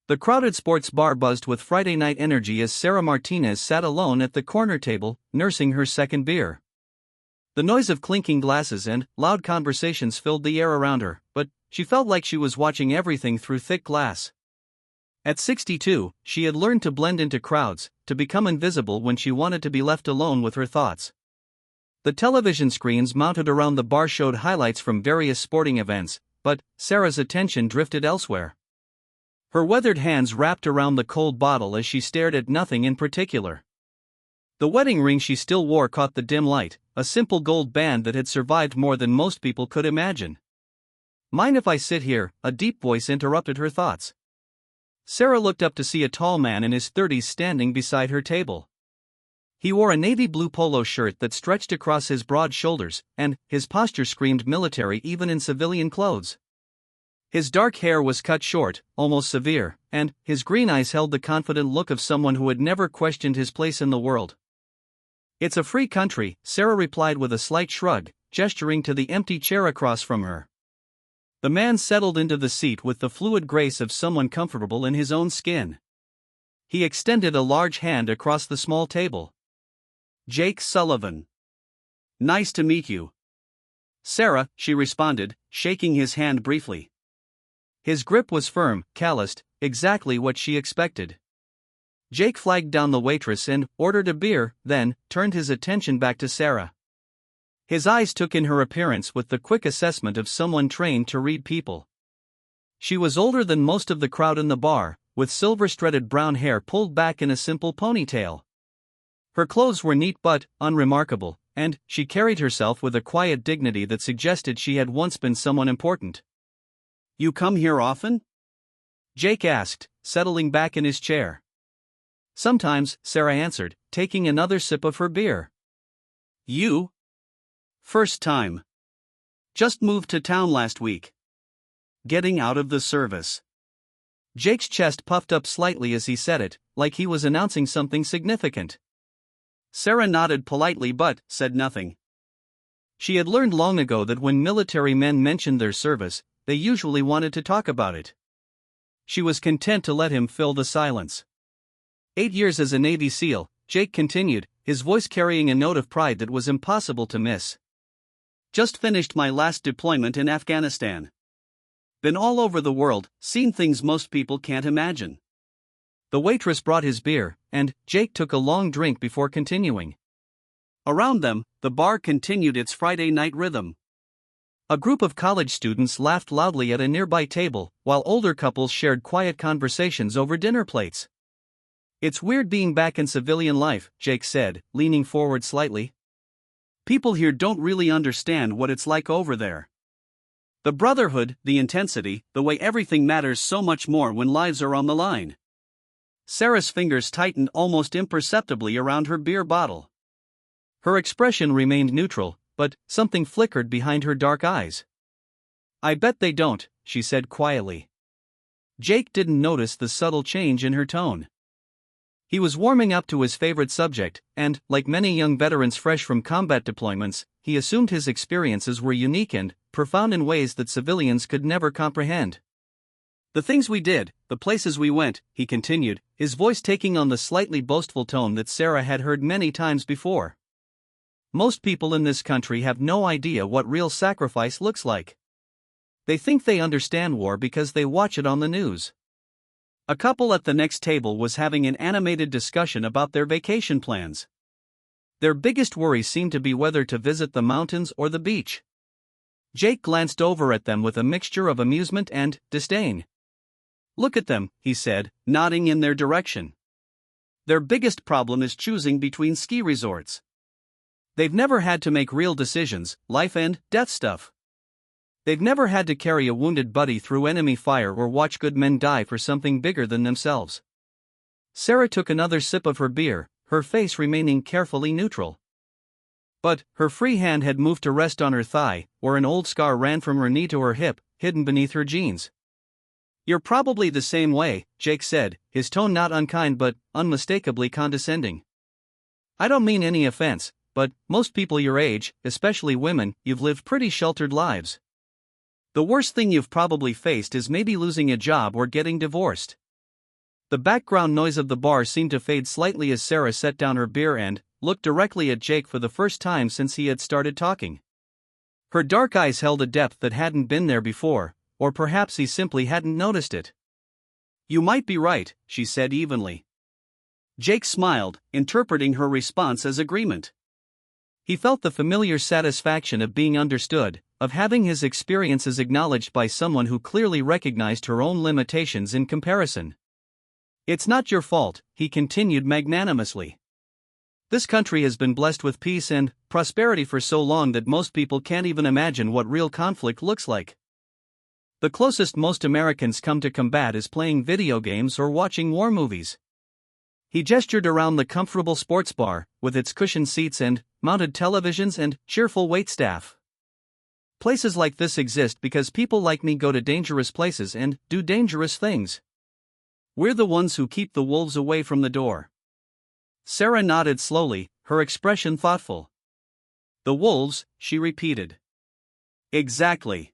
The crowded sports bar buzzed with Friday night energy as Sarah Martinez sat alone at the corner table, nursing her second beer. The noise of clinking glasses and loud conversations filled the air around her, but she felt like she was watching everything through thick glass. At 62, she had learned to blend into crowds, to become invisible when she wanted to be left alone with her thoughts. The television screens mounted around the bar showed highlights from various sporting events, but Sarah's attention drifted elsewhere. Her weathered hands wrapped around the cold bottle as she stared at nothing in particular. The wedding ring she still wore caught the dim light, a simple gold band that had survived more than most people could imagine. "Mind if I sit here?" a deep voice interrupted her thoughts. Sarah looked up to see a tall man in his 30s standing beside her table. He wore a navy blue polo shirt that stretched across his broad shoulders, and his posture screamed military even in civilian clothes. His dark hair was cut short, almost severe, and his green eyes held the confident look of someone who had never questioned his place in the world. "It's a free country," Sarah replied with a slight shrug, gesturing to the empty chair across from her. The man settled into the seat with the fluid grace of someone comfortable in his own skin. He extended a large hand across the small table. "Jake Sullivan. Nice to meet you." "Sarah," she responded, shaking his hand briefly. His grip was firm, calloused, exactly what she expected. Jake flagged down the waitress and ordered a beer, then turned his attention back to Sarah. His eyes took in her appearance with the quick assessment of someone trained to read people. She was older than most of the crowd in the bar, with silver-threaded brown hair pulled back in a simple ponytail. Her clothes were neat but unremarkable, and she carried herself with a quiet dignity that suggested she had once been someone important. "You come here often?" Jake asked, settling back in his chair. "Sometimes," Sarah answered, taking another sip of her beer. "You?" "First time. Just moved to town last week. Getting out of the service." Jake's chest puffed up slightly as he said it, like he was announcing something significant. Sarah nodded politely but said nothing. She had learned long ago that when military men mentioned their service, they usually wanted to talk about it. She was content to let him fill the silence. 8 years as a Navy SEAL, Jake continued, his voice carrying a note of pride that was impossible to miss. "Just finished my last deployment in Afghanistan. Been all over the world, seen things most people can't imagine." The waitress brought his beer, and Jake took a long drink before continuing. Around them, the bar continued its Friday night rhythm. A group of college students laughed loudly at a nearby table, while older couples shared quiet conversations over dinner plates. "It's weird being back in civilian life," Jake said, leaning forward slightly. "People here don't really understand what it's like over there. The brotherhood, the intensity, the way everything matters so much more when lives are on the line." Sarah's fingers tightened almost imperceptibly around her beer bottle. Her expression remained neutral, but something flickered behind her dark eyes. "I bet they don't," she said quietly. Jake didn't notice the subtle change in her tone. He was warming up to his favorite subject, and, like many young veterans fresh from combat deployments, he assumed his experiences were unique and profound in ways that civilians could never comprehend. "The things we did, the places we went," he continued, his voice taking on the slightly boastful tone that Sarah had heard many times before. "Most people in this country have no idea what real sacrifice looks like. They think they understand war because they watch it on the news." A couple at the next table was having an animated discussion about their vacation plans. Their biggest worry seemed to be whether to visit the mountains or the beach. Jake glanced over at them with a mixture of amusement and disdain. "Look at them," he said, nodding in their direction. "Their biggest problem is choosing between ski resorts. They've never had to make real decisions, life and death stuff. They've never had to carry a wounded buddy through enemy fire or watch good men die for something bigger than themselves." Sarah took another sip of her beer, her face remaining carefully neutral. But her free hand had moved to rest on her thigh, where an old scar ran from her knee to her hip, hidden beneath her jeans. "You're probably the same way," Jake said, his tone not unkind but unmistakably condescending. "I don't mean any offense, but most people your age, especially women, you've lived pretty sheltered lives. The worst thing you've probably faced is maybe losing a job or getting divorced. The background noise of the bar seemed to fade slightly as Sarah set down her beer and looked directly at Jake for the first time since he had started talking. Her dark eyes held a depth that hadn't been there before, or perhaps he simply hadn't noticed it. "You might be right," she said evenly. Jake smiled, interpreting her response as agreement. He felt the familiar satisfaction of being understood, of having his experiences acknowledged by someone who clearly recognized her own limitations in comparison. "It's not your fault," he continued magnanimously. "This country has been blessed with peace and prosperity for so long that most people can't even imagine what real conflict looks like. The closest most Americans come to combat is playing video games or watching war movies." He gestured around the comfortable sports bar, with its cushioned seats and mounted televisions and cheerful waitstaff. "Places like this exist because people like me go to dangerous places and do dangerous things. We're the ones who keep the wolves away from the door." Sarah nodded slowly, her expression thoughtful. "The wolves," she repeated. "Exactly."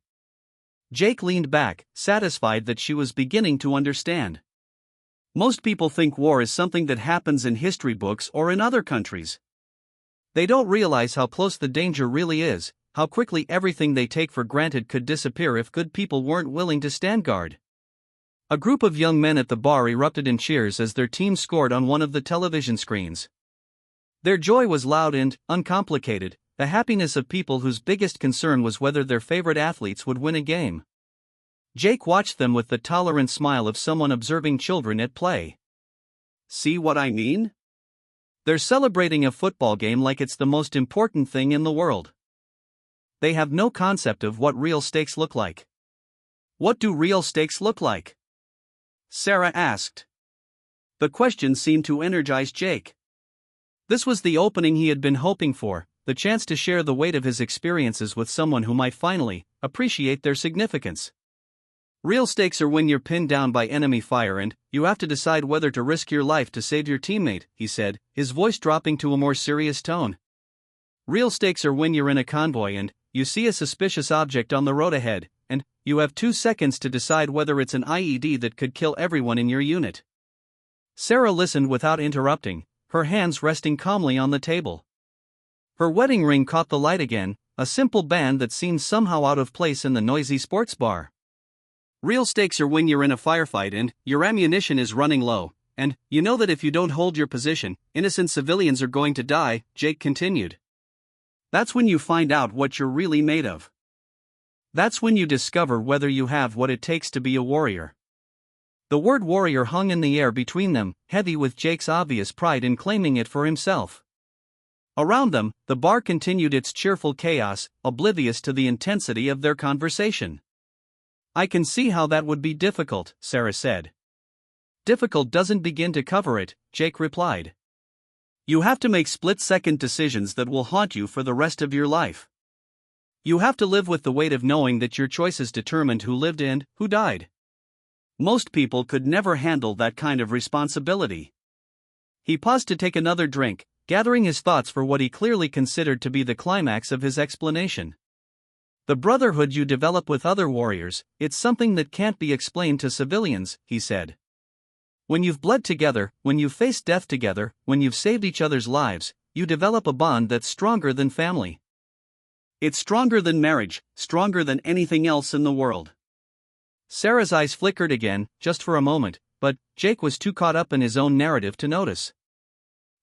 Jake leaned back, satisfied that she was beginning to understand. Most people think war is something that happens in history books or in other countries. They don't realize how close the danger really is, how quickly everything they take for granted could disappear if good people weren't willing to stand guard. A group of young men at the bar erupted in cheers as their team scored on one of the television screens. Their joy was loud and uncomplicated, the happiness of people whose biggest concern was whether their favorite athletes would win a game. Jake watched them with the tolerant smile of someone observing children at play. "See what I mean? They're celebrating a football game like it's the most important thing in the world. They have no concept of what real stakes look like." "What do real stakes look like?" Sarah asked. The question seemed to energize Jake. This was the opening he had been hoping for, the chance to share the weight of his experiences with someone who might finally appreciate their significance. "Real stakes are when you're pinned down by enemy fire and you have to decide whether to risk your life to save your teammate," he said, his voice dropping to a more serious tone. "Real stakes are when you're in a convoy and you see a suspicious object on the road ahead, and you have 2 seconds to decide whether it's an IED that could kill everyone in your unit." Sarah listened without interrupting, her hands resting calmly on the table. Her wedding ring caught the light again, a simple band that seemed somehow out of place in the noisy sports bar. "Real stakes are when you're in a firefight and your ammunition is running low, and you know that if you don't hold your position, innocent civilians are going to die," Jake continued. "That's when you find out what you're really made of. That's when you discover whether you have what it takes to be a warrior." The word warrior hung in the air between them, heavy with Jake's obvious pride in claiming it for himself. Around them, the bar continued its cheerful chaos, oblivious to the intensity of their conversation. "I can see how that would be difficult," Sarah said. "Difficult doesn't begin to cover it," Jake replied. "You have to make split-second decisions that will haunt you for the rest of your life. You have to live with the weight of knowing that your choices determined who lived and who died. Most people could never handle that kind of responsibility." He paused to take another drink, gathering his thoughts for what he clearly considered to be the climax of his explanation. "The brotherhood you develop with other warriors, it's something that can't be explained to civilians," he said. "When you've bled together, when you've faced death together, when you've saved each other's lives, you develop a bond that's stronger than family. It's stronger than marriage, stronger than anything else in the world." Sarah's eyes flickered again, just for a moment, but Jake was too caught up in his own narrative to notice.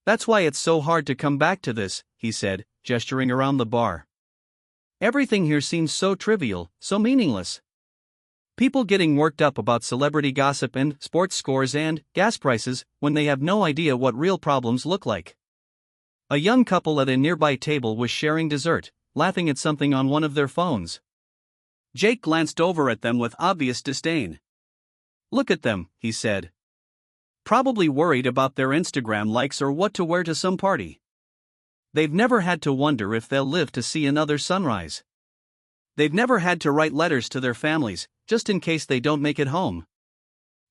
"That's why it's so hard to come back to this," he said, gesturing around the bar. "Everything here seems so trivial, so meaningless. People getting worked up about celebrity gossip and sports scores and gas prices when they have no idea what real problems look like." A young couple at a nearby table was sharing dessert, laughing at something on one of their phones. Jake glanced over at them with obvious disdain. "Look at them," he said. "Probably worried about their Instagram likes or what to wear to some party. They've never had to wonder if they'll live to see another sunrise. They've never had to write letters to their families, just in case they don't make it home."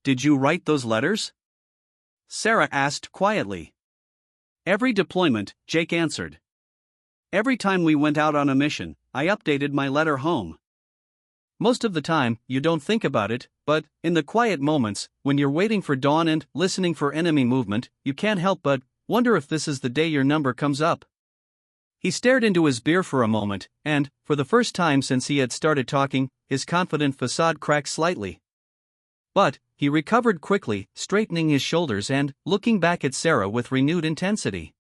"Did you write those letters?" Sarah asked quietly. "Every deployment," Jake answered. "Every time we went out on a mission, I updated my letter home." most of the time, you don't think about it, but, in the quiet moments, when you're waiting for dawn and listening for enemy movement, you can't help but wonder if this is the day your number comes up. He stared into his beer for a moment, and, for the first time since he had started talking, his confident facade cracked slightly. But, he recovered quickly, straightening his shoulders and looking back at Sarah with renewed intensity.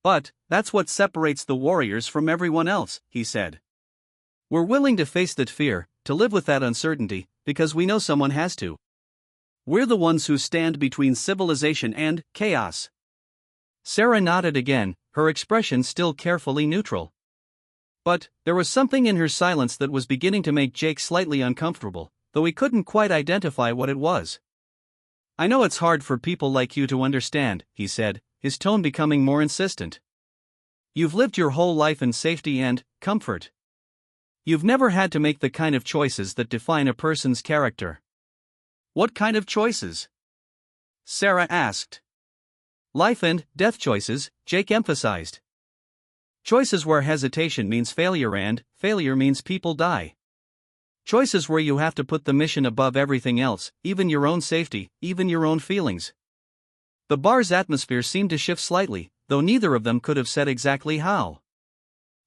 "But, that's what separates the warriors from everyone else," he said. "We're willing to face that fear, to live with that uncertainty, because we know someone has to. We're the ones who stand between civilization and chaos." Sarah nodded again, her expression still carefully neutral. But, there was something in her silence that was beginning to make Jake slightly uncomfortable, though he couldn't quite identify what it was. "I know it's hard for people like you to understand," he said, his tone becoming more insistent. "You've lived your whole life in safety and comfort. You've never had to make the kind of choices that define a person's character." "What kind of choices?" Sarah asked. "Life and death choices," Jake emphasized. "Choices where hesitation means failure and failure means people die. Choices where you have to put the mission above everything else, even your own safety, even your own feelings." The bar's atmosphere seemed to shift slightly, though neither of them could have said exactly how.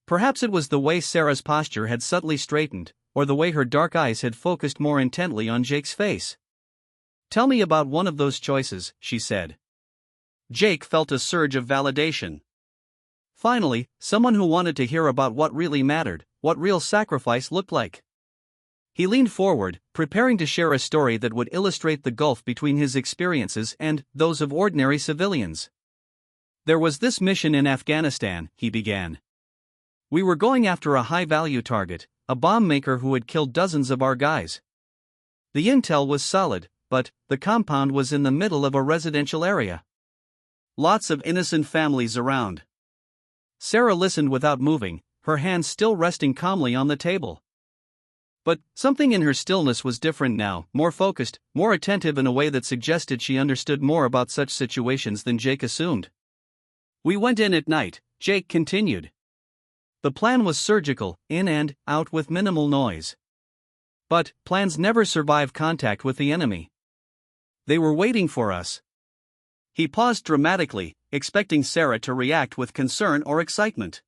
Perhaps it was the way Sarah's posture had subtly straightened, or the way her dark eyes had focused more intently on Jake's face. "Tell me about one of those choices," she said. Jake felt a surge of validation. Finally, someone who wanted to hear about what really mattered, what real sacrifice looked like. He leaned forward, preparing to share a story that would illustrate the gulf between his experiences and those of ordinary civilians. "There was this mission in Afghanistan," he began. "We were going after a high-value target, a bomb maker who had killed dozens of our guys. The intel was solid, but the compound was in the middle of a residential area. Lots of innocent families around." Sarah listened without moving, her hands still resting calmly on the table. But something in her stillness was different now, more focused, more attentive in a way that suggested she understood more about such situations than Jake assumed. "We went in at night," Jake continued. "The plan was surgical, in and out with minimal noise. But plans never survive contact with the enemy. They were waiting for us." He paused dramatically, expecting Sarah to react with concern or excitement.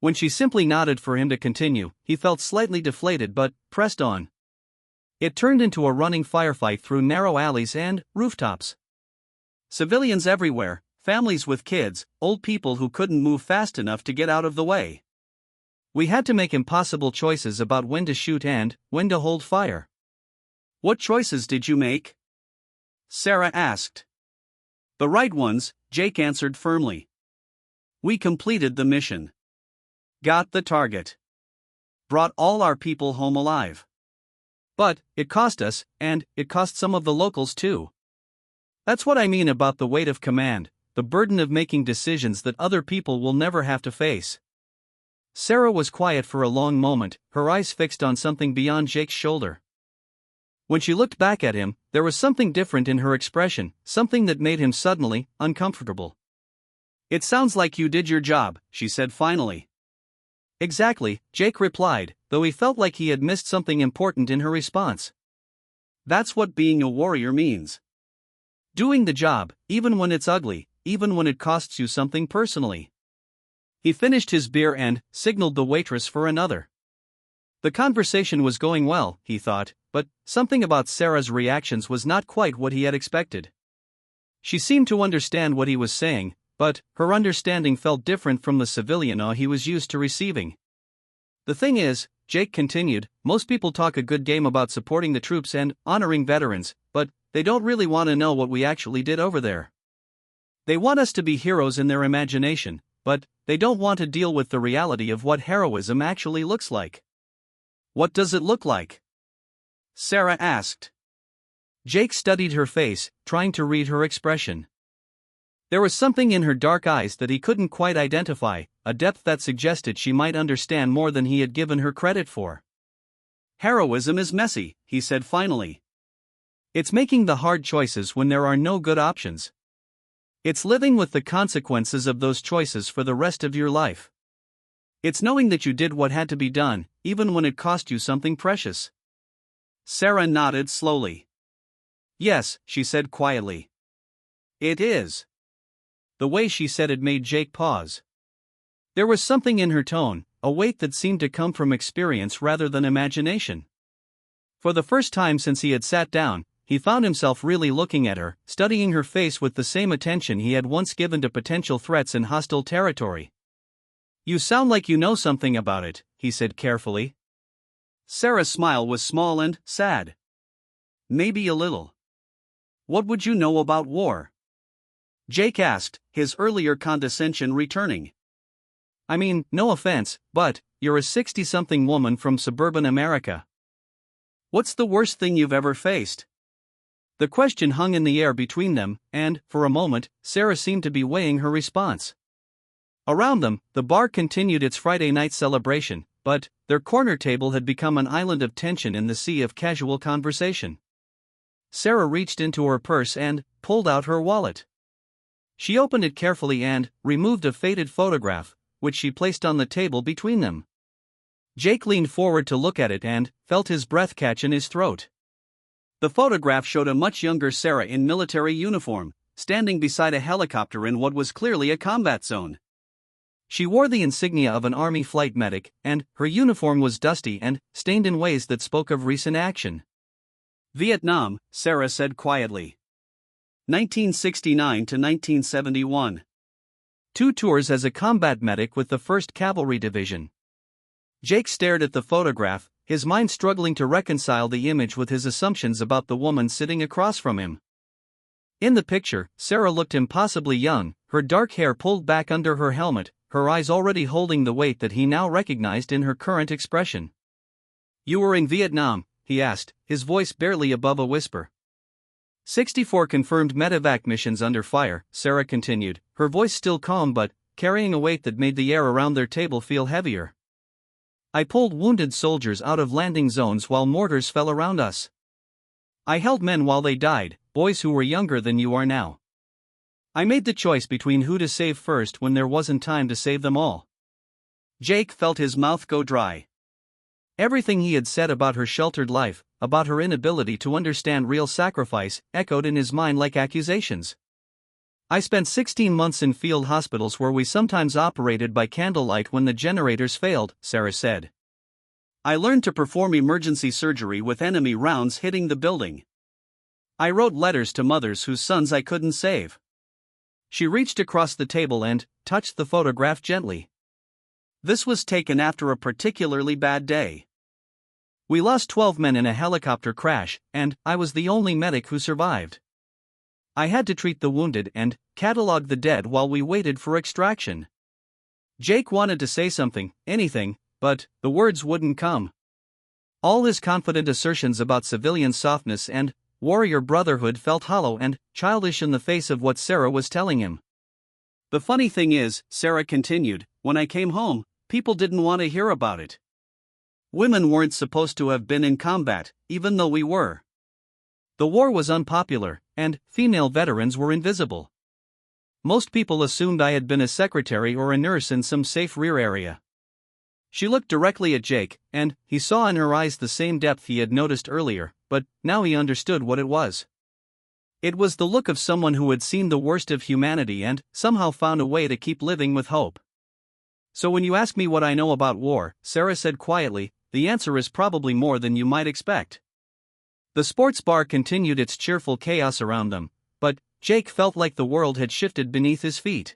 When she simply nodded for him to continue, he felt slightly deflated but pressed on. It turned into a running firefight through narrow alleys and rooftops. Civilians everywhere, families with kids, old people who couldn't move fast enough to get out of the way. We had to make impossible choices about when to shoot and when to hold fire. "What choices did you make?" Sarah asked. "The right ones," Jake answered firmly. "We completed the mission. Got the target. Brought all our people home alive. But it cost us, and it cost some of the locals too. That's what I mean about the weight of command, the burden of making decisions that other people will never have to face." Sarah was quiet for a long moment, her eyes fixed on something beyond Jake's shoulder. When she looked back at him, there was something different in her expression, something that made him suddenly uncomfortable. "It sounds like you did your job," she said finally. "Exactly," Jake replied, though he felt like he had missed something important in her response. "That's what being a warrior means. Doing the job, even when it's ugly, even when it costs you something personally." He finished his beer and signaled the waitress for another. The conversation was going well, he thought, but something about Sarah's reactions was not quite what he had expected. She seemed to understand what he was saying, but her understanding felt different from the civilian awe he was used to receiving. "The thing is," Jake continued, "most people talk a good game about supporting the troops and honoring veterans, but they don't really want to know what we actually did over there. They want us to be heroes in their imagination, but they don't want to deal with the reality of what heroism actually looks like." "What does it look like?" Sarah asked. Jake studied her face, trying to read her expression. There was something in her dark eyes that he couldn't quite identify, a depth that suggested she might understand more than he had given her credit for. "Heroism is messy," he said finally. "It's making the hard choices when there are no good options. It's living with the consequences of those choices for the rest of your life. It's knowing that you did what had to be done, even when it cost you something precious. Sarah nodded slowly. Yes, she said quietly. It is. The way she said it made Jake pause. There was something in her tone, a weight that seemed to come from experience rather than imagination. For the first time since he had sat down, he found himself really looking at her, studying her face with the same attention he had once given to potential threats in hostile territory. You sound like you know something about it, he said carefully. Sarah's smile was small and sad. Maybe a little. What would you know about war? Jake asked, his earlier condescension returning. I mean, no offense, but you're a 60-something woman from suburban America. What's the worst thing you've ever faced? The question hung in the air between them, and, for a moment, Sarah seemed to be weighing her response. Around them, the bar continued its Friday night celebration, but their corner table had become an island of tension in the sea of casual conversation. Sarah reached into her purse and pulled out her wallet. She opened it carefully and removed a faded photograph, which she placed on the table between them. Jake leaned forward to look at it and felt his breath catch in his throat. The photograph showed a much younger Sarah in military uniform, standing beside a helicopter in what was clearly a combat zone. She wore the insignia of an Army flight medic, and her uniform was dusty and stained in ways that spoke of recent action. Vietnam, Sarah said quietly. 1969 to 1971. 2 tours as a combat medic with the 1st Cavalry Division. Jake stared at the photograph, his mind struggling to reconcile the image with his assumptions about the woman sitting across from him. In the picture, Sarah looked impossibly young, her dark hair pulled back under her helmet, her eyes already holding the weight that he now recognized in her current expression. You were in Vietnam, he asked, his voice barely above a whisper. 64 confirmed medevac missions under fire, Sarah continued, her voice still calm but carrying a weight that made the air around their table feel heavier. I pulled wounded soldiers out of landing zones while mortars fell around us. I held men while they died, boys who were younger than you are now. I made the choice between who to save first when there wasn't time to save them all. Jake felt his mouth go dry. Everything he had said about her sheltered life, about her inability to understand real sacrifice, echoed in his mind like accusations. I spent 16 months in field hospitals where we sometimes operated by candlelight when the generators failed, Sarah said. I learned to perform emergency surgery with enemy rounds hitting the building. I wrote letters to mothers whose sons I couldn't save. She reached across the table and touched the photograph gently. This was taken after a particularly bad day. We lost 12 men in a helicopter crash, and I was the only medic who survived. I had to treat the wounded and catalog the dead while we waited for extraction. Jake wanted to say something, anything, but the words wouldn't come. All his confident assertions about civilian softness and warrior brotherhood felt hollow and childish in the face of what Sarah was telling him. The funny thing is, Sarah continued, when I came home, people didn't want to hear about it. Women weren't supposed to have been in combat, even though we were. The war was unpopular, and female veterans were invisible. Most people assumed I had been a secretary or a nurse in some safe rear area. She looked directly at Jake, and he saw in her eyes the same depth he had noticed earlier, but now he understood what it was. It was the look of someone who had seen the worst of humanity and somehow found a way to keep living with hope. So when you ask me what I know about war, Sarah said quietly, the answer is probably more than you might expect. The sports bar continued its cheerful chaos around them, but Jake felt like the world had shifted beneath his feet.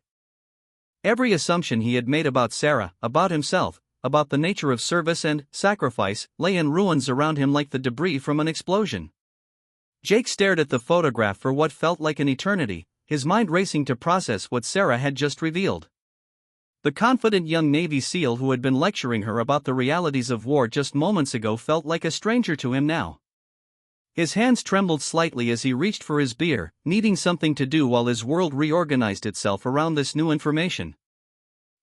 Every assumption he had made about Sarah, about himself, about the nature of service and sacrifice, lay in ruins around him like the debris from an explosion. Jake stared at the photograph for what felt like an eternity, his mind racing to process what Sarah had just revealed. The confident young Navy SEAL who had been lecturing her about the realities of war just moments ago felt like a stranger to him now. His hands trembled slightly as he reached for his beer, needing something to do while his world reorganized itself around this new information.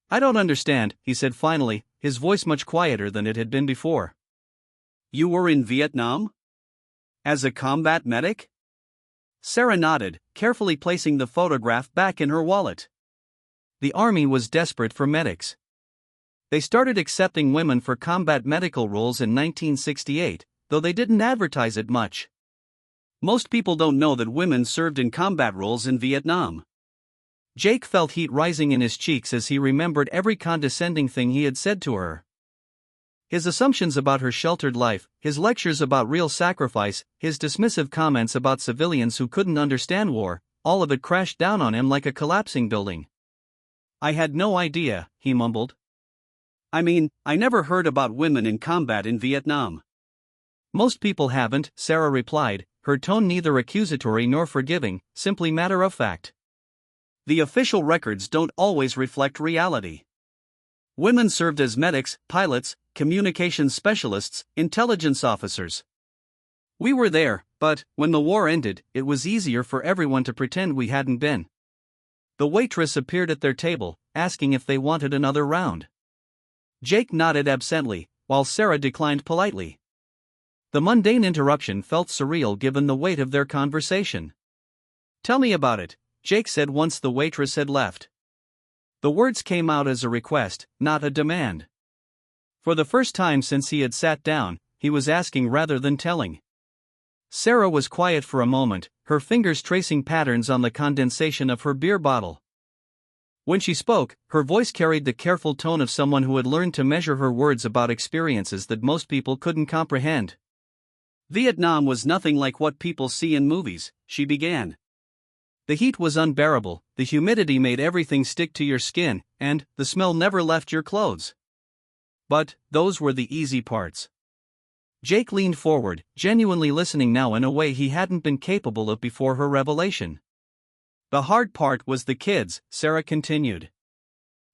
I don't understand, he said finally, his voice much quieter than it had been before. You were in Vietnam? As a combat medic? Sarah nodded, carefully placing the photograph back in her wallet. The army was desperate for medics. They started accepting women for combat medical roles in 1968, though they didn't advertise it much. Most people don't know that women served in combat roles in Vietnam. Jake felt heat rising in his cheeks as he remembered every condescending thing he had said to her. His assumptions about her sheltered life, his lectures about real sacrifice, his dismissive comments about civilians who couldn't understand war, all of it crashed down on him like a collapsing building. "I had no idea," he mumbled. "I mean, I never heard about women in combat in Vietnam." "Most people haven't," Sarah replied, her tone neither accusatory nor forgiving, simply matter of fact. "The official records don't always reflect reality. Women served as medics, pilots, communications specialists, intelligence officers. We were there, but, when the war ended, it was easier for everyone to pretend we hadn't been." The waitress appeared at their table, asking if they wanted another round. Jake nodded absently, while Sarah declined politely. The mundane interruption felt surreal given the weight of their conversation. "Tell me about it," Jake said once the waitress had left. The words came out as a request, not a demand. For the first time since he had sat down, he was asking rather than telling. Sarah was quiet for a moment, her fingers tracing patterns on the condensation of her beer bottle. When she spoke, her voice carried the careful tone of someone who had learned to measure her words about experiences that most people couldn't comprehend. "Vietnam was nothing like what people see in movies," she began. "The heat was unbearable, the humidity made everything stick to your skin, and the smell never left your clothes. But those were the easy parts." Jake leaned forward, genuinely listening now in a way he hadn't been capable of before her revelation. "The hard part was the kids," Sarah continued.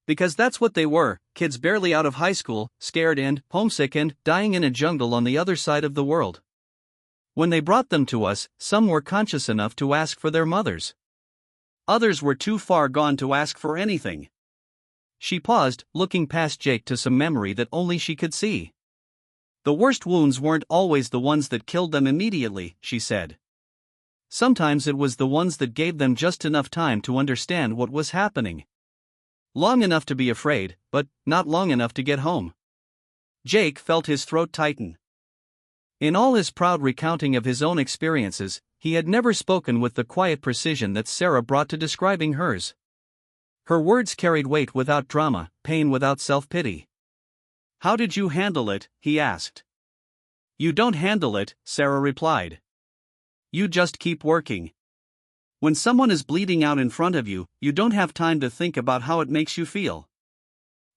"Because that's what they were, kids barely out of high school, scared and homesick and dying in a jungle on the other side of the world. When they brought them to us, some were conscious enough to ask for their mothers. Others were too far gone to ask for anything." She paused, looking past Jake to some memory that only she could see. "The worst wounds weren't always the ones that killed them immediately," she said. "Sometimes it was the ones that gave them just enough time to understand what was happening. Long enough to be afraid, but not long enough to get home." Jake felt his throat tighten. In all his proud recounting of his own experiences, he had never spoken with the quiet precision that Sarah brought to describing hers. Her words carried weight without drama, pain without self-pity. "How did you handle it?" he asked. "You don't handle it," Sarah replied. "You just keep working. When someone is bleeding out in front of you, you don't have time to think about how it makes you feel.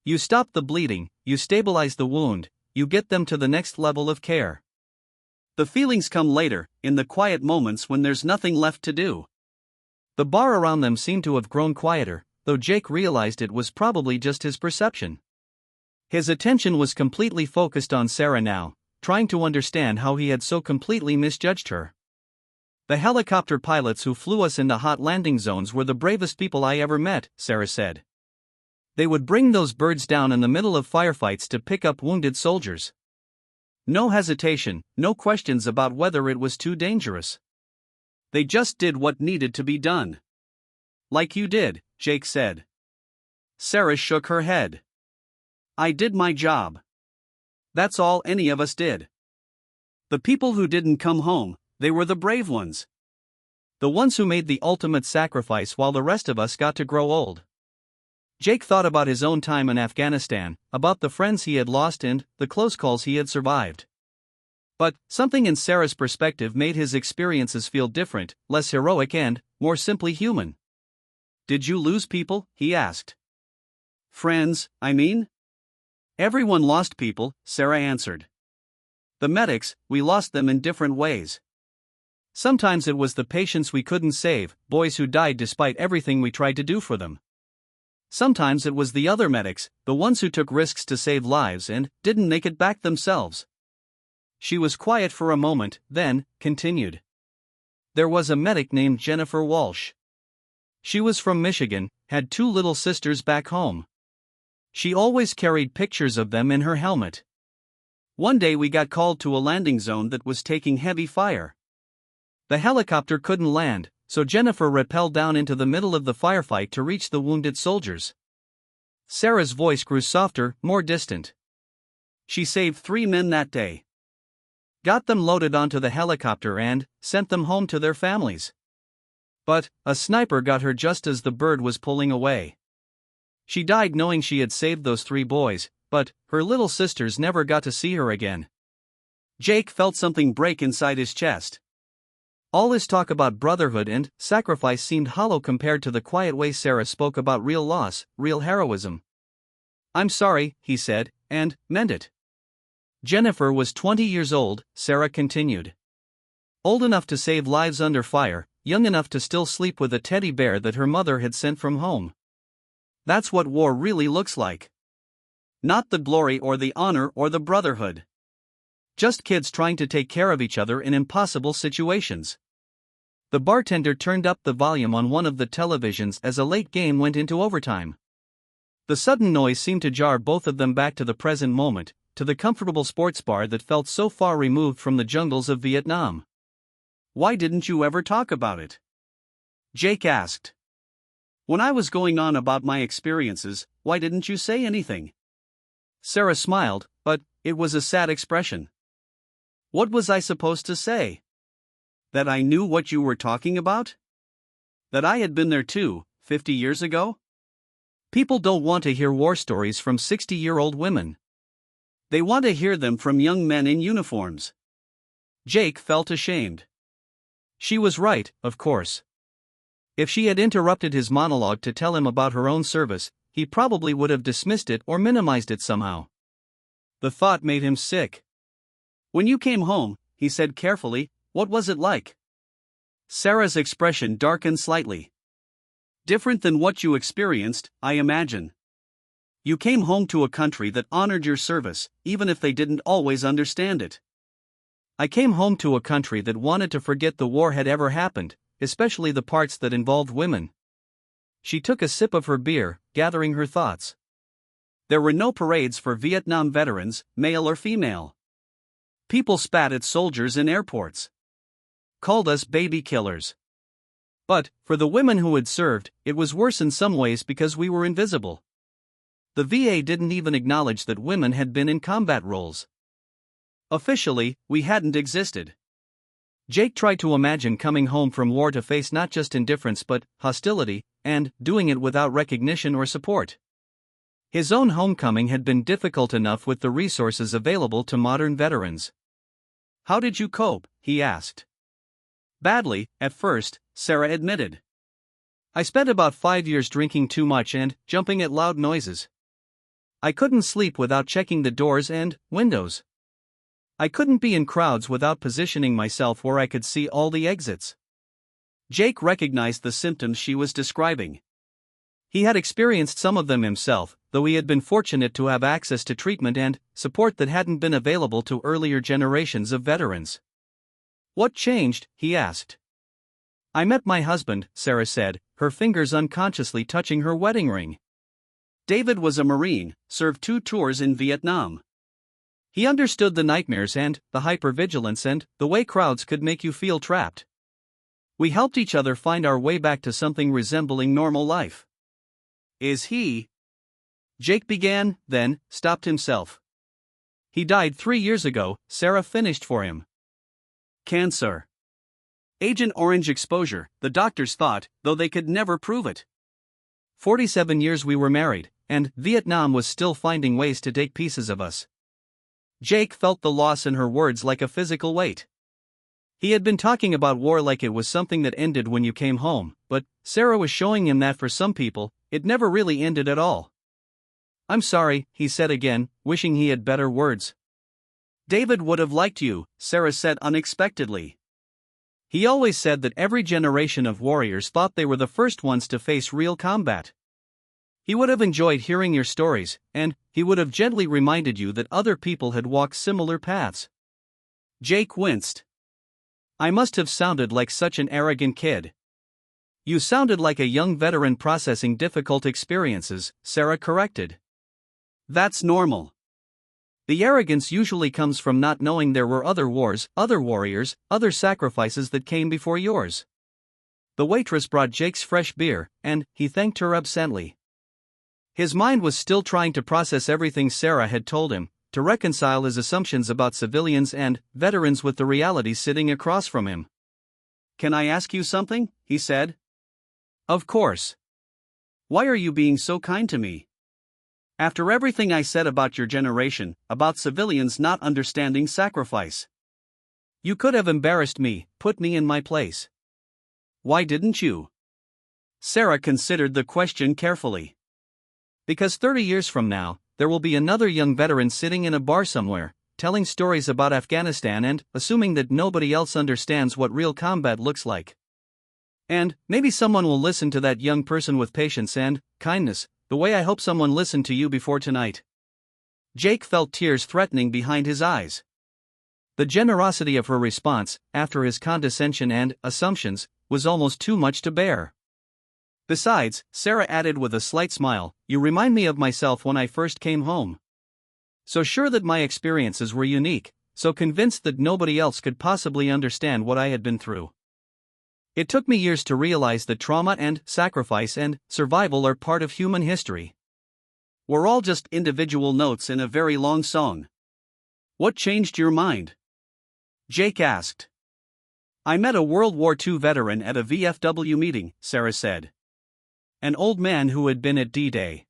You stop the bleeding, you stabilize the wound, you get them to the next level of care. The feelings come later, in the quiet moments when there's nothing left to do." The bar around them seemed to have grown quieter, though Jake realized it was probably just his perception. His attention was completely focused on Sarah now, trying to understand how he had so completely misjudged her. "The helicopter pilots who flew us into hot landing zones were the bravest people I ever met," Sarah said. "They would bring those birds down in the middle of firefights to pick up wounded soldiers. No hesitation, no questions about whether it was too dangerous. They just did what needed to be done." "Like you did," Jake said. Sarah shook her head. "I did my job. That's all any of us did. The people who didn't come home, they were the brave ones. The ones who made the ultimate sacrifice while the rest of us got to grow old." Jake thought about his own time in Afghanistan, about the friends he had lost and the close calls he had survived. But something in Sarah's perspective made his experiences feel different, less heroic and, more simply human. "Did you lose people?" he asked. "Friends, I mean?" "Everyone lost people," Sarah answered. "The medics, we lost them in different ways. Sometimes it was the patients we couldn't save, boys who died despite everything we tried to do for them. Sometimes it was the other medics, the ones who took risks to save lives and didn't make it back themselves." She was quiet for a moment, then continued. "There was a medic named Jennifer Walsh. She was from Michigan, had 2 little sisters back home. She always carried pictures of them in her helmet. One day we got called to a landing zone that was taking heavy fire. The helicopter couldn't land, so Jennifer rappelled down into the middle of the firefight to reach the wounded soldiers. Sarah's voice grew softer, more distant. She saved 3 men that day. Got them loaded onto the helicopter and sent them home to their families. But a sniper got her just as the bird was pulling away. She died knowing she had saved those 3 boys, but her little sisters never got to see her again. Jake felt something break inside his chest. All his talk about brotherhood and sacrifice seemed hollow compared to the quiet way Sarah spoke about real loss, real heroism. "I'm sorry," he said, and meant it. Jennifer was 20 years old, Sarah continued. Old enough to save lives under fire, young enough to still sleep with a teddy bear that her mother had sent from home. That's what war really looks like. Not the glory or the honor or the brotherhood. Just kids trying to take care of each other in impossible situations. The bartender turned up the volume on one of the televisions as a late game went into overtime. The sudden noise seemed to jar both of them back to the present moment, to the comfortable sports bar that felt so far removed from the jungles of Vietnam. "Why didn't you ever talk about it?" Jake asked. "When I was going on about my experiences, why didn't you say anything?" Sarah smiled, but it was a sad expression. "What was I supposed to say? That I knew what you were talking about? That I had been there too, 50 years ago? People don't want to hear war stories from 60-year-old women. They want to hear them from young men in uniforms." Jake felt ashamed. She was right, of course. If she had interrupted his monologue to tell him about her own service, he probably would have dismissed it or minimized it somehow. The thought made him sick. "When you came home," he said carefully, "what was it like?" Sarah's expression darkened slightly. "Different than what you experienced, I imagine. You came home to a country that honored your service, even if they didn't always understand it." "I came home to a country that wanted to forget the war had ever happened, especially the parts that involved women." She took a sip of her beer, gathering her thoughts. There were no parades for Vietnam veterans, male or female. People spat at soldiers in airports. Called us baby killers. But, for the women who had served, it was worse in some ways because we were invisible. The VA didn't even acknowledge that women had been in combat roles. Officially, we hadn't existed. Jake tried to imagine coming home from war to face not just indifference but hostility, and doing it without recognition or support. His own homecoming had been difficult enough with the resources available to modern veterans. "How did you cope?" he asked. "Badly, at first," Sarah admitted. "I spent about 5 years drinking too much and jumping at loud noises. I couldn't sleep without checking the doors and windows. I couldn't be in crowds without positioning myself where I could see all the exits." Jake recognized the symptoms she was describing. He had experienced some of them himself, though he had been fortunate to have access to treatment and support that hadn't been available to earlier generations of veterans. "What changed?" he asked. "I met my husband," Sarah said, her fingers unconsciously touching her wedding ring. "David was a Marine, served 2 tours in Vietnam. He understood the nightmares and the hypervigilance and the way crowds could make you feel trapped. We helped each other find our way back to something resembling normal life." "Is he?" Jake began, then stopped himself. "He died 3 years ago," Sarah finished for him. "Cancer. Agent Orange exposure," the doctors thought, though they could never prove it. 47 years we were married, and Vietnam was still finding ways to take pieces of us. Jake felt the loss in her words like a physical weight. He had been talking about war like it was something that ended when you came home, but Sarah was showing him that for some people, it never really ended at all. "I'm sorry," he said again, wishing he had better words. "David would have liked you," Sarah said unexpectedly. "He always said that every generation of warriors thought they were the first ones to face real combat. He would have enjoyed hearing your stories, and he would have gently reminded you that other people had walked similar paths." Jake winced. "I must have sounded like such an arrogant kid." "You sounded like a young veteran processing difficult experiences," Sarah corrected. "That's normal. The arrogance usually comes from not knowing there were other wars, other warriors, other sacrifices that came before yours." The waitress brought Jake's fresh beer, and he thanked her absently. His mind was still trying to process everything Sarah had told him, to reconcile his assumptions about civilians and veterans with the reality sitting across from him. "Can I ask you something?" he said. "Of course. Why are you being so kind to me? After everything I said about your generation, about civilians not understanding sacrifice. You could have embarrassed me, put me in my place. Why didn't you?" Sarah considered the question carefully. "Because 30 years from now, there will be another young veteran sitting in a bar somewhere, telling stories about Afghanistan and assuming that nobody else understands what real combat looks like. And maybe someone will listen to that young person with patience and kindness, the way I hope someone listened to you before tonight." Jake felt tears threatening behind his eyes. The generosity of her response, after his condescension and assumptions, was almost too much to bear. Besides, Sarah added with a slight smile, "You remind me of myself when I first came home. So sure that my experiences were unique, so convinced that nobody else could possibly understand what I had been through. It took me years to realize that trauma and sacrifice and survival are part of human history. We're all just individual notes in a very long song." "What changed your mind?" Jake asked. "I met a World War II veteran at a VFW meeting," Sarah said. "An old man who had been at D-Day.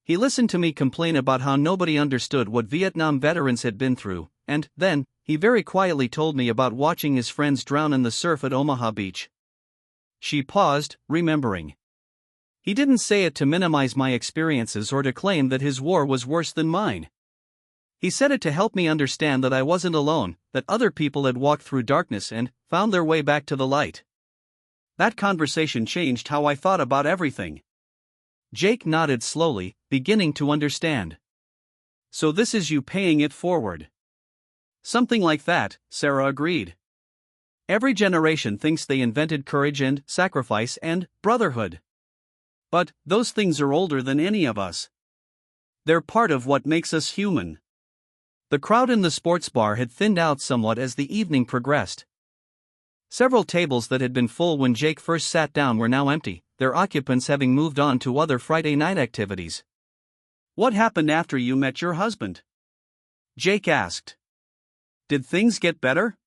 He listened to me complain about how nobody understood what Vietnam veterans had been through, and then, he very quietly told me about watching his friends drown in the surf at Omaha Beach." She paused, remembering. "He didn't say it to minimize my experiences or to claim that his war was worse than mine. He said it to help me understand that I wasn't alone, that other people had walked through darkness and found their way back to the light. That conversation changed how I thought about everything." Jake nodded slowly, beginning to understand. "So this is you paying it forward." "Something like that," Sarah agreed. "Every generation thinks they invented courage and sacrifice and brotherhood. But those things are older than any of us. They're part of what makes us human." The crowd in the sports bar had thinned out somewhat as the evening progressed. Several tables that had been full when Jake first sat down were now empty, their occupants having moved on to other Friday night activities. "What happened after you met your husband?" Jake asked. "Did things get better?"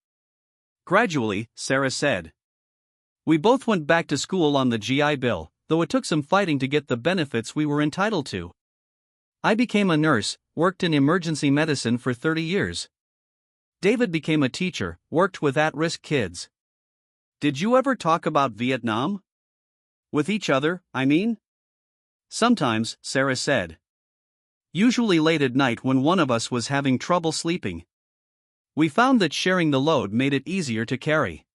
"Gradually," Sarah said. "We both went back to school on the GI Bill, though it took some fighting to get the benefits we were entitled to. I became a nurse, worked in emergency medicine for 30 years. David became a teacher, worked with at-risk kids." "Did you ever talk about Vietnam? With each other, I mean?" "Sometimes," Sarah said. "Usually late at night when one of us was having trouble sleeping. We found that sharing the load made it easier to carry.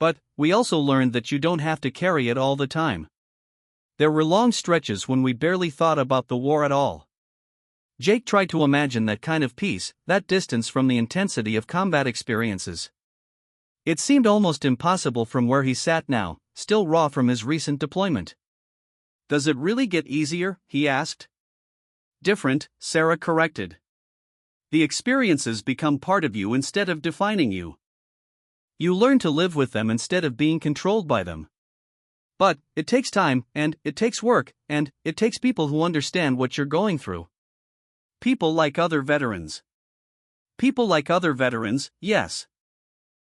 But we also learned that you don't have to carry it all the time. There were long stretches when we barely thought about the war at all." Jake tried to imagine that kind of peace, that distance from the intensity of combat experiences. It seemed almost impossible from where he sat now, still raw from his recent deployment. "Does it really get easier?" he asked. "Different," Sarah corrected. "The experiences become part of you instead of defining you. You learn to live with them instead of being controlled by them. But it takes time, and it takes work, and it takes people who understand what you're going through." "People like other veterans." "People like other veterans, yes.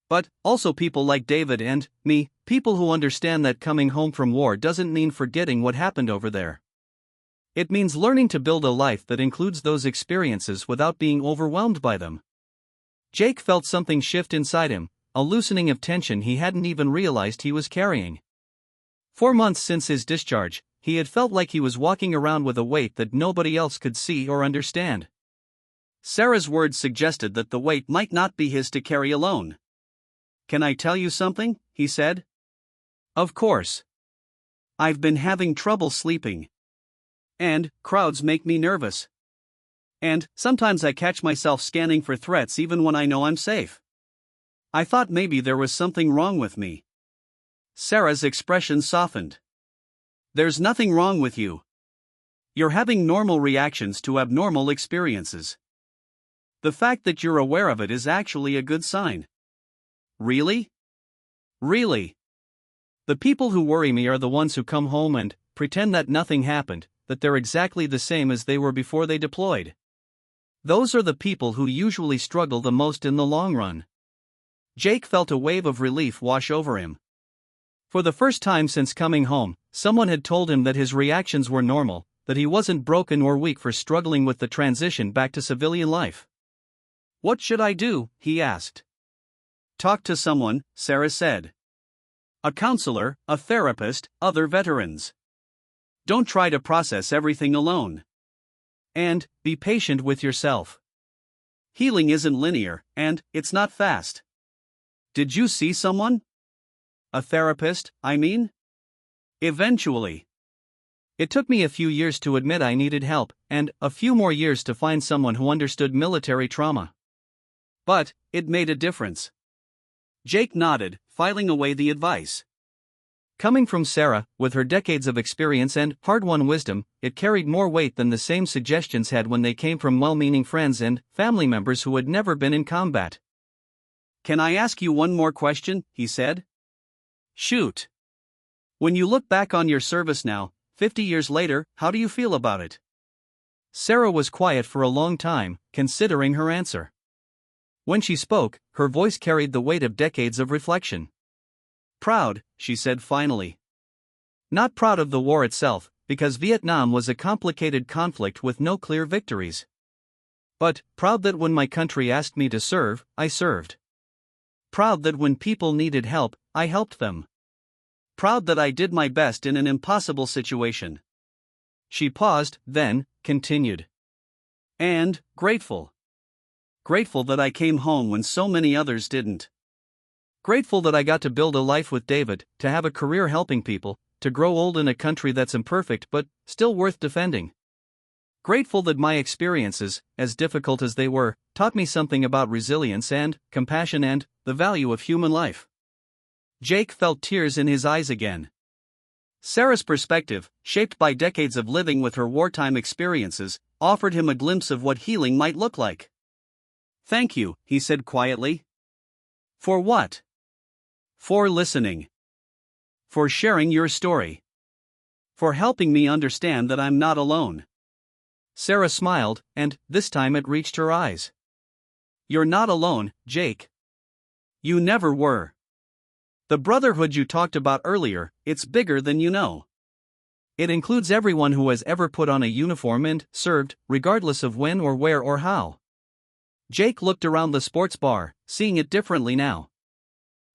But also people like David and me, people who understand that coming home from war doesn't mean forgetting what happened over there. It means learning to build a life that includes those experiences without being overwhelmed by them." Jake felt something shift inside him, a loosening of tension he hadn't even realized he was carrying. 4 months since his discharge, he had felt like he was walking around with a weight that nobody else could see or understand. Sarah's words suggested that the weight might not be his to carry alone. "Can I tell you something?" he said. "Of course. I've been having trouble sleeping. And crowds make me nervous. And sometimes I catch myself scanning for threats even when I know I'm safe. I thought maybe there was something wrong with me." Sarah's expression softened. "There's nothing wrong with you. You're having normal reactions to abnormal experiences. The fact that you're aware of it is actually a good sign." "Really?" "Really. The people who worry me are the ones who come home and pretend that nothing happened, that they're exactly the same as they were before they deployed. Those are the people who usually struggle the most in the long run. Jake felt a wave of relief wash over him. For the first time since coming home, someone had told him that his reactions were normal, that he wasn't broken or weak for struggling with the transition back to civilian life. "What should I do?" he asked. "Talk to someone," Sarah said. "A counselor, a therapist, other veterans. Don't try to process everything alone. And be patient with yourself. Healing isn't linear, and it's not fast." "Did you see someone?" "A therapist, I mean?" "Eventually. It took me a few years to admit I needed help, and a few more years to find someone who understood military trauma. But it made a difference." Jake nodded, filing away the advice. Coming from Sarah, with her decades of experience and hard-won wisdom, it carried more weight than the same suggestions had when they came from well-meaning friends and family members who had never been in combat. "Can I ask you one more question?" he said. "Shoot. When you look back on your service now, 50 years later, how do you feel about it?" Sarah was quiet for a long time, considering her answer. When she spoke, her voice carried the weight of decades of reflection. "Proud," she said finally. "Not proud of the war itself, because Vietnam was a complicated conflict with no clear victories. But proud that when my country asked me to serve, I served. Proud that when people needed help, I helped them. Proud that I did my best in an impossible situation." She paused, then continued. "And grateful. Grateful that I came home when so many others didn't. Grateful that I got to build a life with David, to have a career helping people, to grow old in a country that's imperfect but still worth defending. Grateful that my experiences, as difficult as they were, taught me something about resilience and compassion and the value of human life." Jake felt tears in his eyes again. Sarah's perspective, shaped by decades of living with her wartime experiences, offered him a glimpse of what healing might look like. "Thank you," he said quietly. "For what?" "For listening. For sharing your story. For helping me understand that I'm not alone." Sarah smiled, and this time it reached her eyes. "You're not alone, Jake. You never were. The brotherhood you talked about earlier, it's bigger than you know. It includes everyone who has ever put on a uniform and served, regardless of when or where or how." Jake looked around the sports bar, seeing it differently now.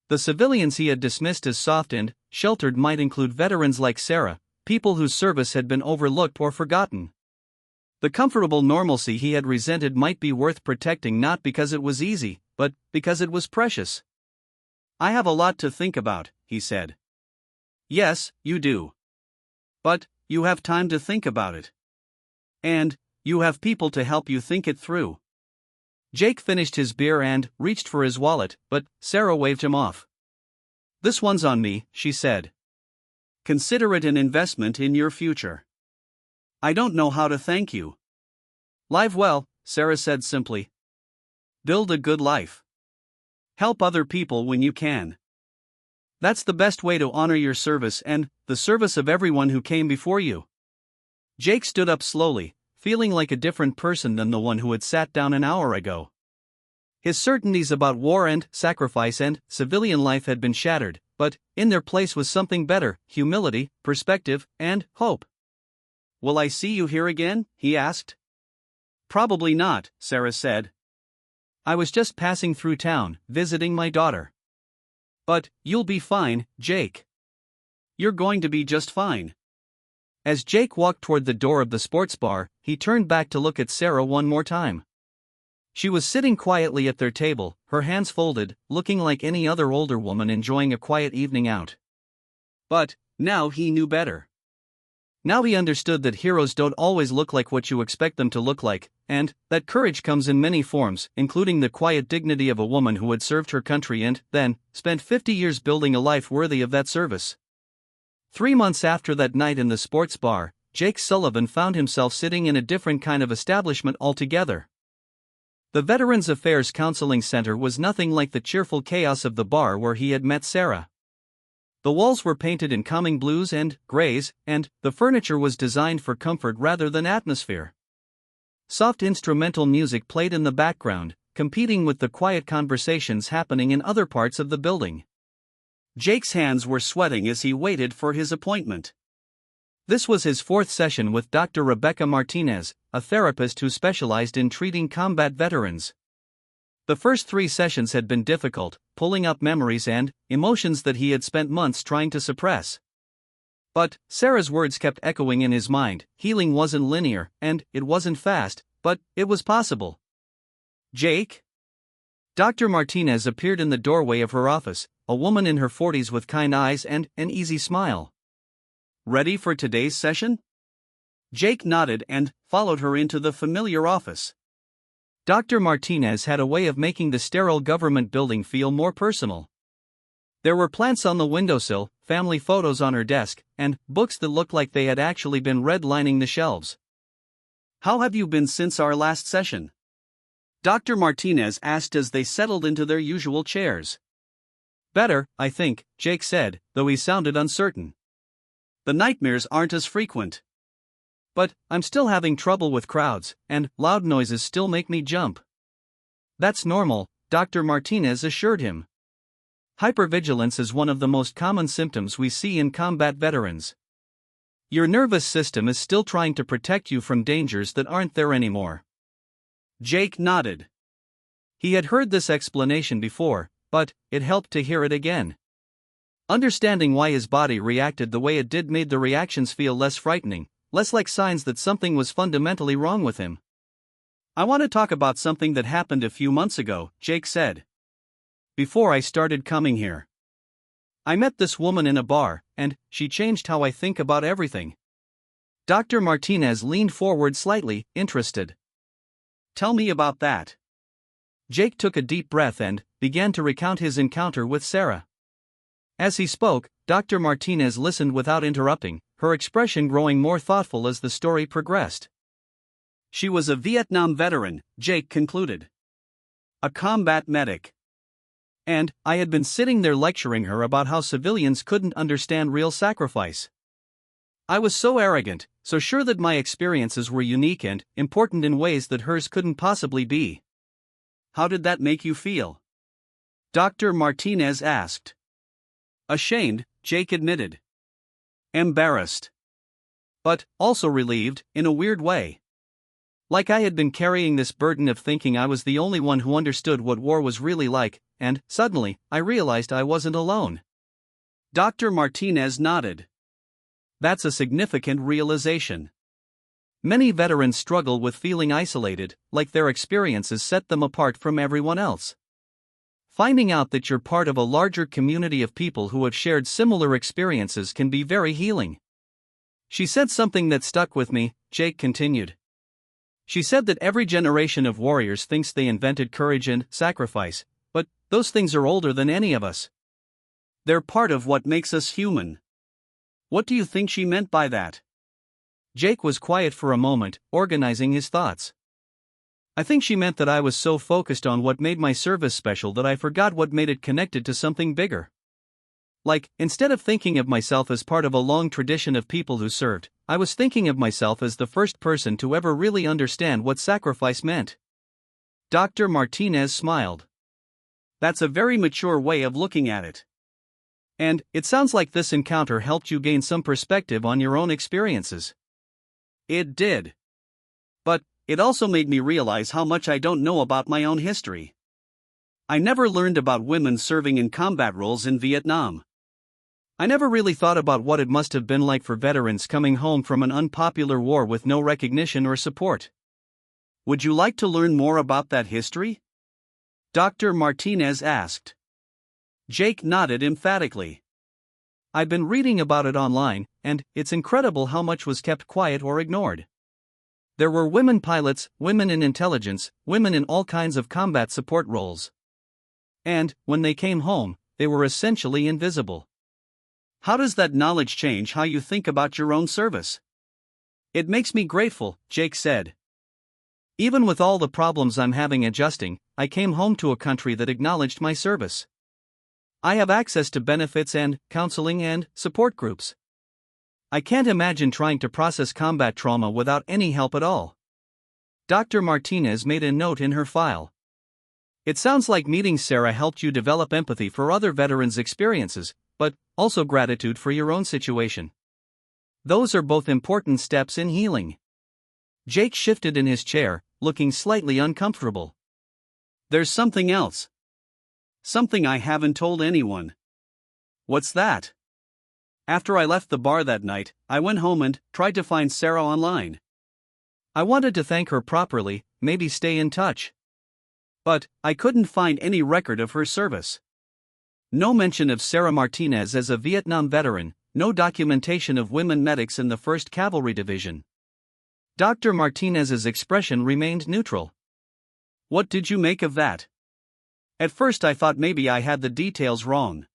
The civilians he had dismissed as soft and sheltered might include veterans like Sarah, people whose service had been overlooked or forgotten. The comfortable normalcy he had resented might be worth protecting not because it was easy, but because it was precious. "I have a lot to think about," he said. "Yes, you do. But you have time to think about it. And you have people to help you think it through." Jake finished his beer and reached for his wallet, but Sarah waved him off. "This one's on me," she said. "Consider it an investment in your future." "I don't know how to thank you." "Live well," Sarah said simply. "Build a good life. Help other people when you can. That's the best way to honor your service and the service of everyone who came before you." Jake stood up slowly, feeling like a different person than the one who had sat down an hour ago. His certainties about war and sacrifice and civilian life had been shattered, but in their place was something better: humility, perspective, and hope. "Will I see you here again?" he asked. "Probably not," Sarah said. "I was just passing through town, visiting my daughter." "But you'll be fine, Jake. You're going to be just fine." As Jake walked toward the door of the sports bar, he turned back to look at Sarah one more time. She was sitting quietly at their table, her hands folded, looking like any other older woman enjoying a quiet evening out. But now he knew better. Now he understood that heroes don't always look like what you expect them to look like, and that courage comes in many forms, including the quiet dignity of a woman who had served her country and, then, spent 50 years building a life worthy of that service. 3 months after that night in the sports bar, Jake Sullivan found himself sitting in a different kind of establishment altogether. The Veterans Affairs Counseling Center was nothing like the cheerful chaos of the bar where he had met Sarah. The walls were painted in calming blues and grays, and the furniture was designed for comfort rather than atmosphere. Soft instrumental music played in the background, competing with the quiet conversations happening in other parts of the building. Jake's hands were sweating as he waited for his appointment. This was his fourth session with Dr. Rebecca Martinez, a therapist who specialized in treating combat veterans. The first 3 sessions had been difficult, pulling up memories and emotions that he had spent months trying to suppress. But Sarah's words kept echoing in his mind. Healing wasn't linear, and it wasn't fast, but it was possible. Jake? Dr. Martinez appeared in the doorway of her office, a woman in her 40s with kind eyes and an easy smile. Ready for today's session? Jake nodded and followed her into the familiar office. Dr. Martinez had a way of making the sterile government building feel more personal. There were plants on the windowsill, family photos on her desk, and books that looked like they had actually been read lining the shelves. "How have you been since our last session?" Dr. Martinez asked as they settled into their usual chairs. "Better, I think," Jake said, though he sounded uncertain. "The nightmares aren't as frequent. But I'm still having trouble with crowds, and loud noises still make me jump." "That's normal," Dr. Martinez assured him. "Hypervigilance is one of the most common symptoms we see in combat veterans. Your nervous system is still trying to protect you from dangers that aren't there anymore." Jake nodded. He had heard this explanation before, but it helped to hear it again. Understanding why his body reacted the way it did made the reactions feel less frightening, less like signs that something was fundamentally wrong with him. "I want to talk about something that happened a few months ago," Jake said. "Before I started coming here, I met this woman in a bar, and she changed how I think about everything." Dr. Martinez leaned forward slightly, interested. "Tell me about that." Jake took a deep breath and began to recount his encounter with Sarah. As he spoke, Dr. Martinez listened without interrupting, her expression growing more thoughtful as the story progressed. "She was a Vietnam veteran," Jake concluded. "A combat medic. And I had been sitting there lecturing her about how civilians couldn't understand real sacrifice. I was so arrogant, so sure that my experiences were unique and important in ways that hers couldn't possibly be." "How did that make you feel?" Dr. Martinez asked. "Ashamed," Jake admitted. "Embarrassed. But also relieved, in a weird way. Like I had been carrying this burden of thinking I was the only one who understood what war was really like, and suddenly, I realized I wasn't alone." Dr. Martinez nodded. "That's a significant realization. Many veterans struggle with feeling isolated, like their experiences set them apart from everyone else. Finding out that you're part of a larger community of people who have shared similar experiences can be very healing." "She said something that stuck with me," Jake continued. "She said that every generation of warriors thinks they invented courage and sacrifice, but those things are older than any of us. They're part of what makes us human." "What do you think she meant by that?" Jake was quiet for a moment, organizing his thoughts. "I think she meant that I was so focused on what made my service special that I forgot what made it connected to something bigger. Like, instead of thinking of myself as part of a long tradition of people who served, I was thinking of myself as the first person to ever really understand what sacrifice meant." Dr. Martinez smiled. "That's a very mature way of looking at it. And it sounds like this encounter helped you gain some perspective on your own experiences." "It did. But it also made me realize how much I don't know about my own history. I never learned about women serving in combat roles in Vietnam. I never really thought about what it must have been like for veterans coming home from an unpopular war with no recognition or support. Would you like to learn more about that history?" Dr. Martinez asked. Jake nodded emphatically. "I've been reading about it online, and it's incredible how much was kept quiet or ignored. There were women pilots, women in intelligence, women in all kinds of combat support roles. And, when they came home, they were essentially invisible." "How does that knowledge change how you think about your own service?" "It makes me grateful," Jake said. "Even with all the problems I'm having adjusting, I came home to a country that acknowledged my service. I have access to benefits and counseling and support groups. I can't imagine trying to process combat trauma without any help at all. Dr. Martinez made a note in her file. It sounds like meeting Sarah helped you develop empathy for other veterans' experiences, but also gratitude for your own situation. Those are both important steps in healing. Jake shifted in his chair, looking slightly uncomfortable. There's something else. Something I haven't told anyone. What's that? After I left the bar that night, I went home and tried to find Sarah online. I wanted to thank her properly, maybe stay in touch. But I couldn't find any record of her service. No mention of Sarah Martinez as a Vietnam veteran, no documentation of women medics in the 1st Cavalry Division. Dr. Martinez's expression remained neutral. What did you make of that? At first I thought maybe I had the details wrong.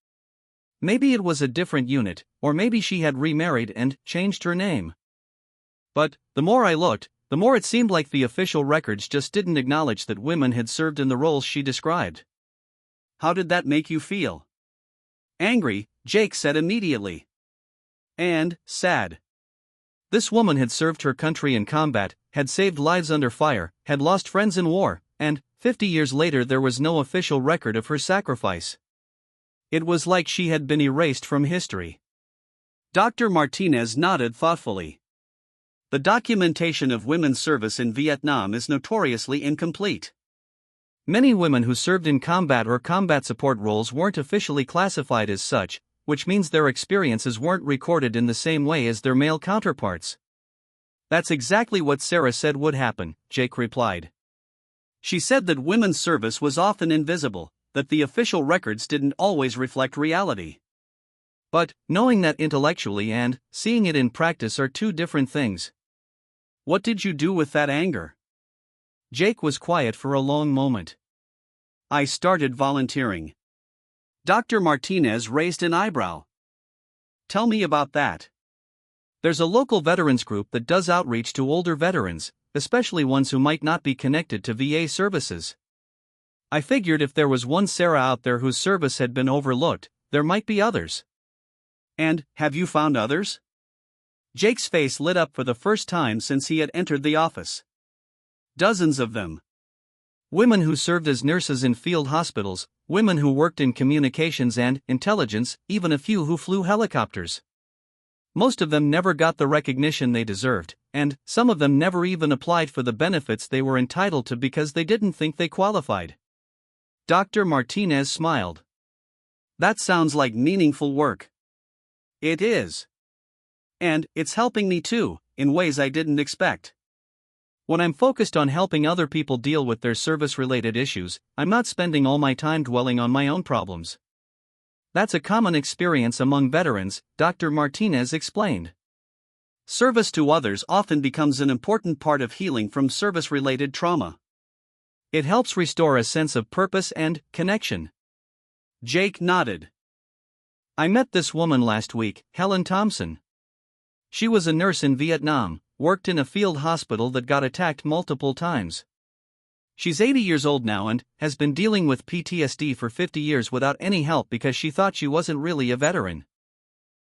Maybe it was a different unit, or maybe she had remarried and changed her name. But the more I looked, the more it seemed like the official records just didn't acknowledge that women had served in the roles she described. How did that make you feel? Angry, Jake said immediately. And sad. This woman had served her country in combat, had saved lives under fire, had lost friends in war, and 50 years later there was no official record of her sacrifice. It was like she had been erased from history. Dr. Martinez nodded thoughtfully. The documentation of women's service in Vietnam is notoriously incomplete. Many women who served in combat or combat support roles weren't officially classified as such, which means their experiences weren't recorded in the same way as their male counterparts. That's exactly what Sarah said would happen, Jake replied. She said that women's service was often invisible, that the official records didn't always reflect reality. But knowing that intellectually and seeing it in practice are two different things. What did you do with that anger? Jake was quiet for a long moment. I started volunteering. Dr. Martinez raised an eyebrow. Tell me about that. There's a local veterans group that does outreach to older veterans, especially ones who might not be connected to VA services. I figured if there was one Sarah out there whose service had been overlooked, there might be others. And have you found others? Jake's face lit up for the first time since he had entered the office. Dozens of them. Women who served as nurses in field hospitals, women who worked in communications and intelligence, even a few who flew helicopters. Most of them never got the recognition they deserved, and some of them never even applied for the benefits they were entitled to because they didn't think they qualified. Dr. Martinez smiled. That sounds like meaningful work. It is. And it's helping me too, in ways I didn't expect. When I'm focused on helping other people deal with their service-related issues, I'm not spending all my time dwelling on my own problems. That's a common experience among veterans, Dr. Martinez explained. Service to others often becomes an important part of healing from service-related trauma. It helps restore a sense of purpose and connection. Jake nodded. I met this woman last week, Helen Thompson. She was a nurse in Vietnam, worked in a field hospital that got attacked multiple times. She's 80 years old now and has been dealing with PTSD for 50 years without any help because she thought she wasn't really a veteran.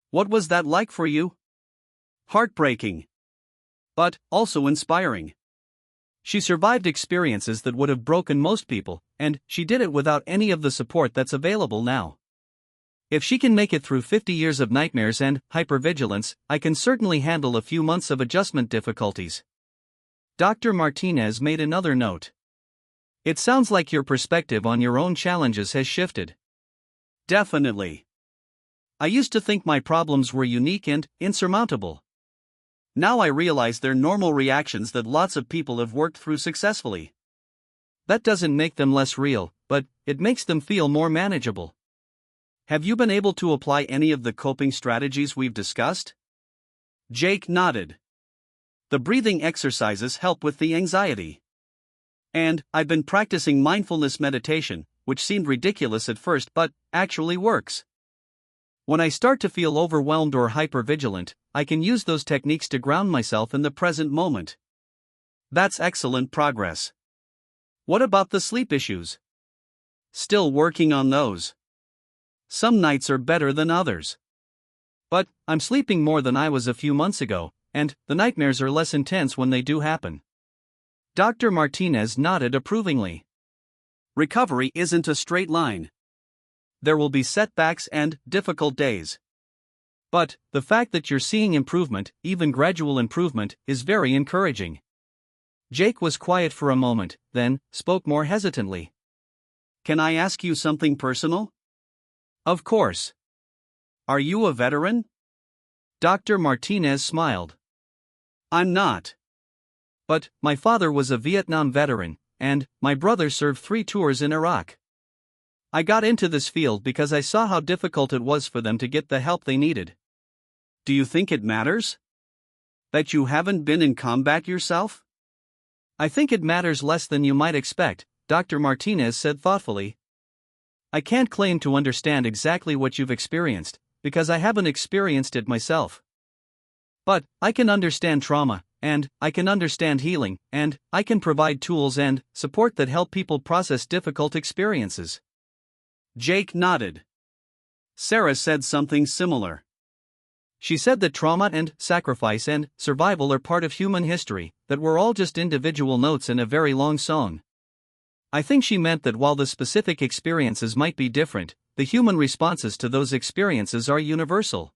What was that like for you? Heartbreaking. But also inspiring. She survived experiences that would have broken most people, and she did it without any of the support that's available now. If she can make it through 50 years of nightmares and hypervigilance, I can certainly handle a few months of adjustment difficulties. Dr. Martinez made another note. It sounds like your perspective on your own challenges has shifted. Definitely. I used to think my problems were unique and insurmountable. Now I realize they're normal reactions that lots of people have worked through successfully. That doesn't make them less real, but it makes them feel more manageable. Have you been able to apply any of the coping strategies we've discussed? Jake nodded. The breathing exercises help with the anxiety. And I've been practicing mindfulness meditation, which seemed ridiculous at first but actually works. When I start to feel overwhelmed or hypervigilant, I can use those techniques to ground myself in the present moment. That's excellent progress. What about the sleep issues? Still working on those. Some nights are better than others. But I'm sleeping more than I was a few months ago, and the nightmares are less intense when they do happen." Dr. Martinez nodded approvingly. "Recovery isn't a straight line. There will be setbacks and difficult days. But the fact that you're seeing improvement, even gradual improvement, is very encouraging." Jake was quiet for a moment, then spoke more hesitantly. "Can I ask you something personal?" "Of course." "Are you a veteran?" Dr. Martinez smiled. "I'm not. But my father was a Vietnam veteran, and my brother served 3 tours in Iraq. I got into this field because I saw how difficult it was for them to get the help they needed." "Do you think it matters that you haven't been in combat yourself?" "I think it matters less than you might expect," Dr. Martinez said thoughtfully. "I can't claim to understand exactly what you've experienced, because I haven't experienced it myself. But I can understand trauma, and I can understand healing, and I can provide tools and support that help people process difficult experiences." Jake nodded. Sarah said something similar. She said that trauma and sacrifice and survival are part of human history, that we're all just individual notes in a very long song. I think she meant that while the specific experiences might be different, the human responses to those experiences are universal.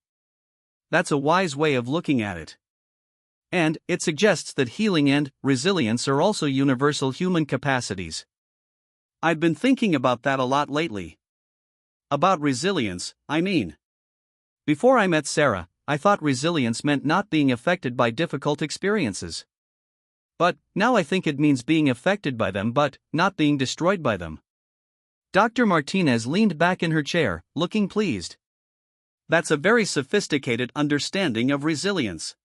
That's a wise way of looking at it. And it suggests that healing and resilience are also universal human capacities. I've been thinking about that a lot lately. About resilience, I mean. Before I met Sarah, I thought resilience meant not being affected by difficult experiences. But now I think it means being affected by them but not being destroyed by them. Dr. Martinez leaned back in her chair, looking pleased. That's a very sophisticated understanding of resilience.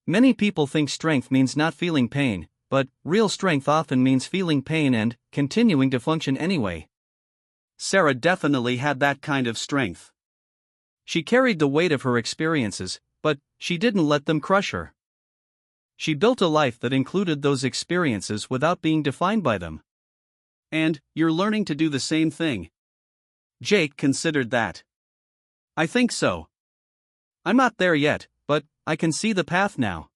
Many people think strength means not feeling pain, but real strength often means feeling pain and continuing to function anyway. Sarah definitely had that kind of strength. She carried the weight of her experiences, but she didn't let them crush her. She built a life that included those experiences without being defined by them. And you're learning to do the same thing. Jake considered that. I think so. I'm not there yet, but I can see the path now.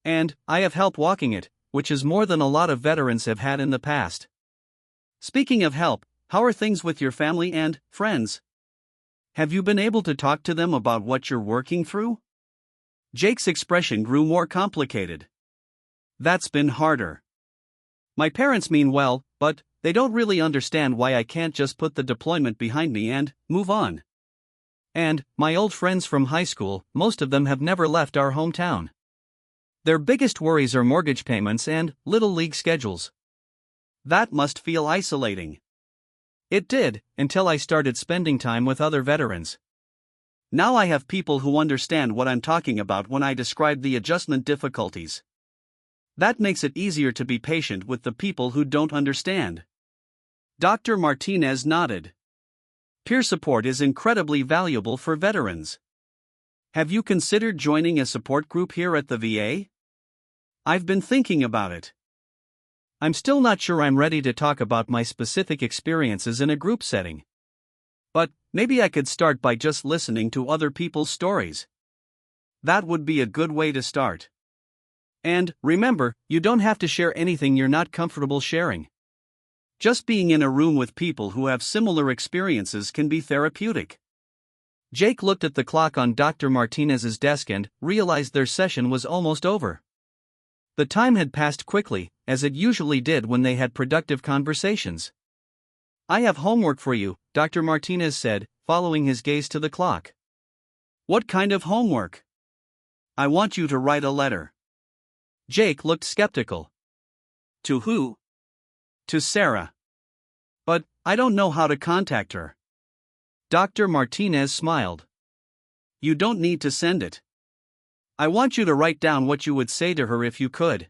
And I have help walking it, which is more than a lot of veterans have had in the past. Speaking of help, how are things with your family and friends? Have you been able to talk to them about what you're working through? Jake's expression grew more complicated. That's been harder. My parents mean well, but they don't really understand why I can't just put the deployment behind me and move on. And my old friends from high school, most of them have never left our hometown. Their biggest worries are mortgage payments and little league schedules. That must feel isolating. It did, until I started spending time with other veterans. Now I have people who understand what I'm talking about when I describe the adjustment difficulties. That makes it easier to be patient with the people who don't understand. Dr. Martinez nodded. Peer support is incredibly valuable for veterans. Have you considered joining a support group here at the VA? I've been thinking about it. I'm still not sure I'm ready to talk about my specific experiences in a group setting. But maybe I could start by just listening to other people's stories. That would be a good way to start. And remember, you don't have to share anything you're not comfortable sharing. Just being in a room with people who have similar experiences can be therapeutic. Jake looked at the clock on Dr. Martinez's desk and realized their session was almost over. The time had passed quickly, as it usually did when they had productive conversations. I have homework for you, Dr. Martinez said, following his gaze to the clock. What kind of homework? I want you to write a letter. Jake looked skeptical. To who? To Sarah. But I don't know how to contact her. Dr. Martinez smiled. You don't need to send it. I want you to write down what you would say to her if you could.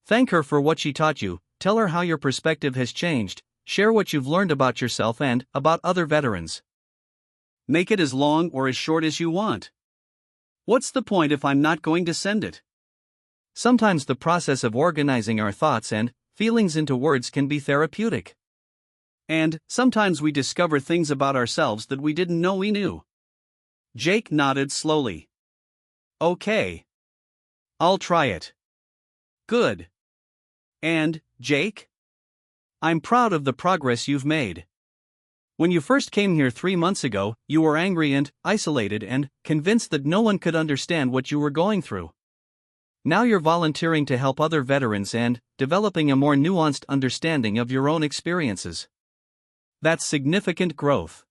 Thank her for what she taught you, tell her how your perspective has changed, share what you've learned about yourself and about other veterans. Make it as long or as short as you want. What's the point if I'm not going to send it? Sometimes the process of organizing our thoughts and feelings into words can be therapeutic. And sometimes we discover things about ourselves that we didn't know we knew. Jake nodded slowly. Okay. I'll try it. Good. And, Jake? I'm proud of the progress you've made. When you first came here 3 months ago, you were angry and isolated and convinced that no one could understand what you were going through. Now you're volunteering to help other veterans and developing a more nuanced understanding of your own experiences. That's significant growth.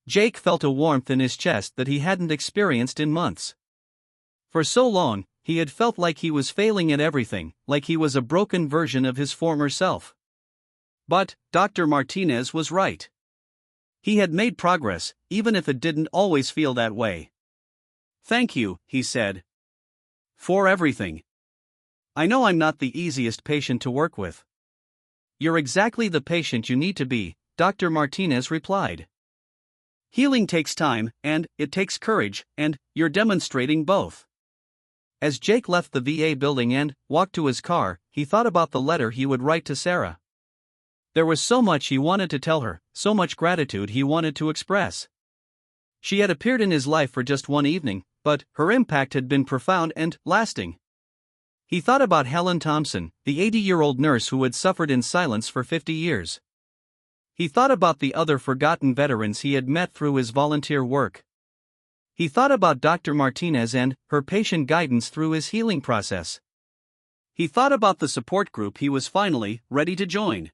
Jake felt a warmth in his chest that he hadn't experienced in months. For so long, he had felt like he was failing at everything, like he was a broken version of his former self. But Dr. Martinez was right. He had made progress, even if it didn't always feel that way. Thank you, he said. For everything. I know I'm not the easiest patient to work with. You're exactly the patient you need to be, Dr. Martinez replied. Healing takes time, and it takes courage, and you're demonstrating both. As Jake left the VA building and walked to his car, he thought about the letter he would write to Sarah. There was so much he wanted to tell her, so much gratitude he wanted to express. She had appeared in his life for just one evening, but her impact had been profound and lasting. He thought about Helen Thompson, the 80-year-old nurse who had suffered in silence for 50 years. He thought about the other forgotten veterans he had met through his volunteer work. He thought about Dr. Martinez and her patient guidance through his healing process. He thought about the support group he was finally ready to join.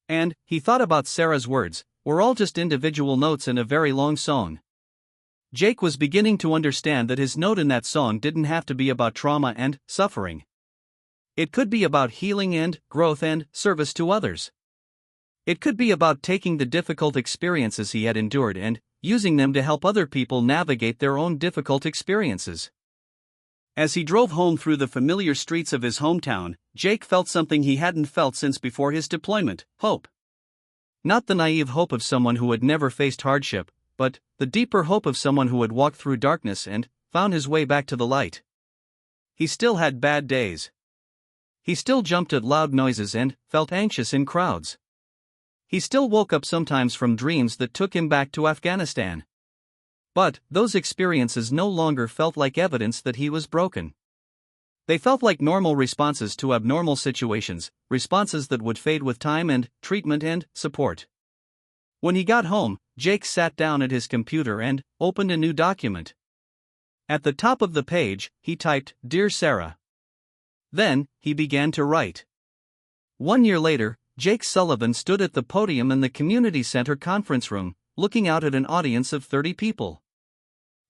And he thought about Sarah's words, "We're all just individual notes in a very long song." Jake was beginning to understand that his note in that song didn't have to be about trauma and suffering. It could be about healing and growth and service to others. It could be about taking the difficult experiences he had endured and using them to help other people navigate their own difficult experiences. As he drove home through the familiar streets of his hometown, Jake felt something he hadn't felt since before his deployment: hope. Not the naive hope of someone who had never faced hardship, but the deeper hope of someone who had walked through darkness and found his way back to the light. He still had bad days. He still jumped at loud noises and felt anxious in crowds. He still woke up sometimes from dreams that took him back to Afghanistan. But those experiences no longer felt like evidence that he was broken. They felt like normal responses to abnormal situations, responses that would fade with time and treatment and support. When he got home, Jake sat down at his computer and opened a new document. At the top of the page, he typed, "Dear Sarah." Then, he began to write. 1 year later, Jake Sullivan stood at the podium in the community center conference room, looking out at an audience of 30 people.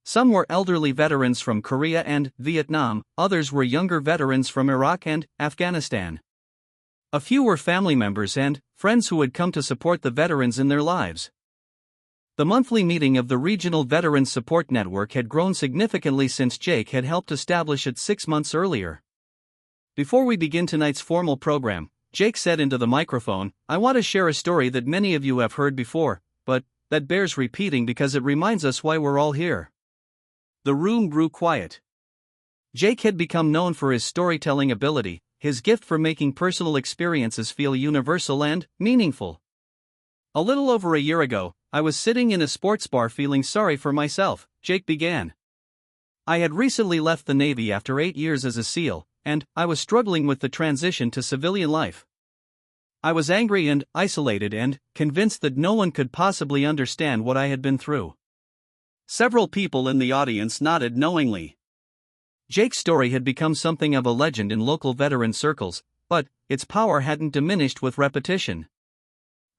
Some were elderly veterans from Korea and Vietnam, others were younger veterans from Iraq and Afghanistan. A few were family members and friends who had come to support the veterans in their lives. The monthly meeting of the Regional Veterans Support Network had grown significantly since Jake had helped establish it 6 months earlier. Before we begin tonight's formal program, Jake said into the microphone, "I want to share a story that many of you have heard before, but that bears repeating because it reminds us why we're all here." The room grew quiet. Jake had become known for his storytelling ability, his gift for making personal experiences feel universal and meaningful. "A little over a year ago, I was sitting in a sports bar feeling sorry for myself," Jake began. "I had recently left the Navy after 8 years as a SEAL, and I was struggling with the transition to civilian life. I was angry and isolated and convinced that no one could possibly understand what I had been through." Several people in the audience nodded knowingly. Jake's story had become something of a legend in local veteran circles, but its power hadn't diminished with repetition.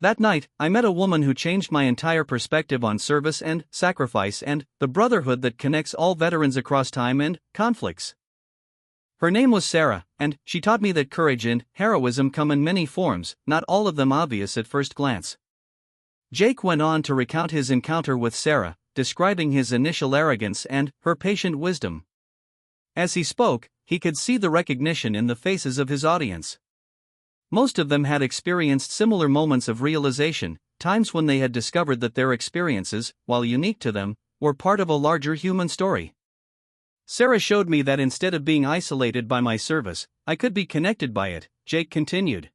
"That night, I met a woman who changed my entire perspective on service and sacrifice and the brotherhood that connects all veterans across time and conflicts. Her name was Sarah, and she taught me that courage and heroism come in many forms, not all of them obvious at first glance." Jake went on to recount his encounter with Sarah, describing his initial arrogance and her patient wisdom. As he spoke, he could see the recognition in the faces of his audience. Most of them had experienced similar moments of realization, times when they had discovered that their experiences, while unique to them, were part of a larger human story. "Sarah showed me that instead of being isolated by my service, I could be connected by it," Jake continued.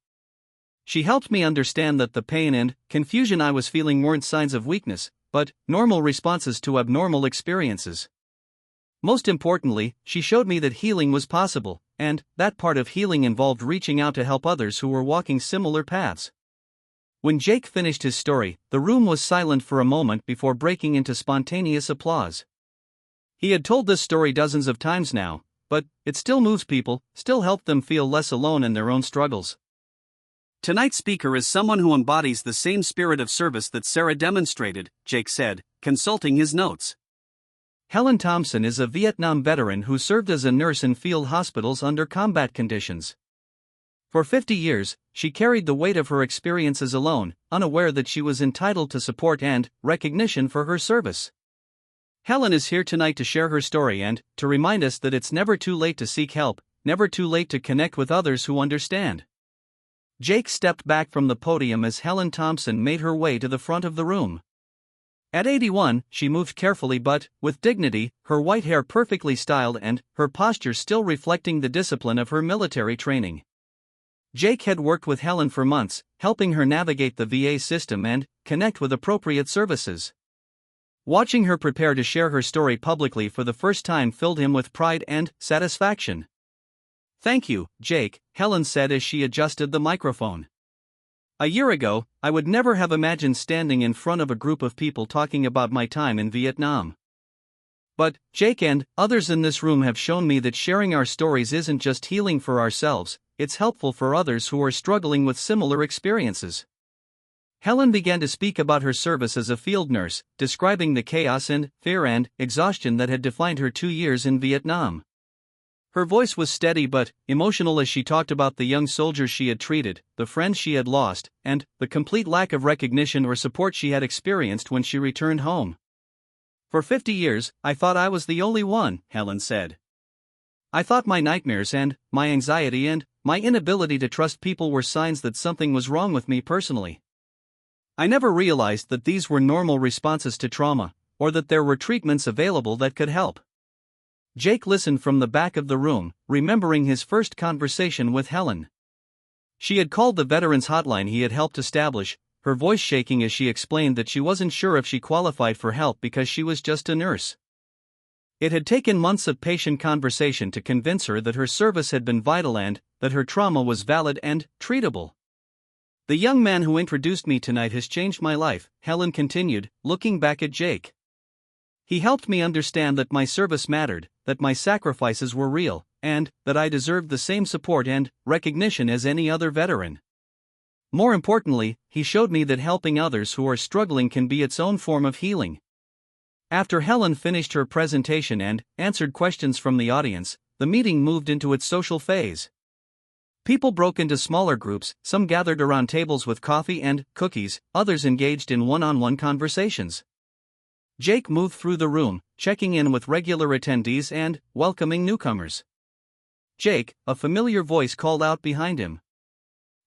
She helped me understand that the pain and confusion I was feeling weren't signs of weakness, but normal responses to abnormal experiences. Most importantly, she showed me that healing was possible, and that part of healing involved reaching out to help others who were walking similar paths. When Jake finished his story, the room was silent for a moment before breaking into spontaneous applause. He had told this story dozens of times now, but it still moves people, still helped them feel less alone in their own struggles. Tonight's speaker is someone who embodies the same spirit of service that Sarah demonstrated, Jake said, consulting his notes. Helen Thompson is a Vietnam veteran who served as a nurse in field hospitals under combat conditions. For 50 years, she carried the weight of her experiences alone, unaware that she was entitled to support and recognition for her service. Helen is here tonight to share her story and to remind us that it's never too late to seek help, never too late to connect with others who understand. Jake stepped back from the podium as Helen Thompson made her way to the front of the room. At 81, she moved carefully but with dignity, her white hair perfectly styled and her posture still reflecting the discipline of her military training. Jake had worked with Helen for months, helping her navigate the VA system and connect with appropriate services. Watching her prepare to share her story publicly for the first time filled him with pride and satisfaction. "Thank you, Jake," Helen said as she adjusted the microphone. "A year ago, I would never have imagined standing in front of a group of people talking about my time in Vietnam. But Jake and others in this room have shown me that sharing our stories isn't just healing for ourselves, it's helpful for others who are struggling with similar experiences." Helen began to speak about her service as a field nurse, describing the chaos and fear and exhaustion that had defined her 2 years in Vietnam. Her voice was steady but emotional as she talked about the young soldiers she had treated, the friends she had lost, and the complete lack of recognition or support she had experienced when she returned home. "For 50 years, I thought I was the only one," Helen said. "I thought my nightmares and my anxiety and my inability to trust people were signs that something was wrong with me personally. I never realized that these were normal responses to trauma, or that there were treatments available that could help." Jake listened from the back of the room, remembering his first conversation with Helen. She had called the veterans hotline he had helped establish, her voice shaking as she explained that she wasn't sure if she qualified for help because she was just a nurse. It had taken months of patient conversation to convince her that her service had been vital and that her trauma was valid and treatable. "The young man who introduced me tonight has changed my life," Helen continued, looking back at Jake. "He helped me understand that my service mattered, that my sacrifices were real, and that I deserved the same support and recognition as any other veteran. More importantly, he showed me that helping others who are struggling can be its own form of healing." After Helen finished her presentation and answered questions from the audience, the meeting moved into its social phase. People broke into smaller groups, some gathered around tables with coffee and cookies, others engaged in one-on-one conversations. Jake moved through the room, checking in with regular attendees and welcoming newcomers. "Jake," a familiar voice called out behind him.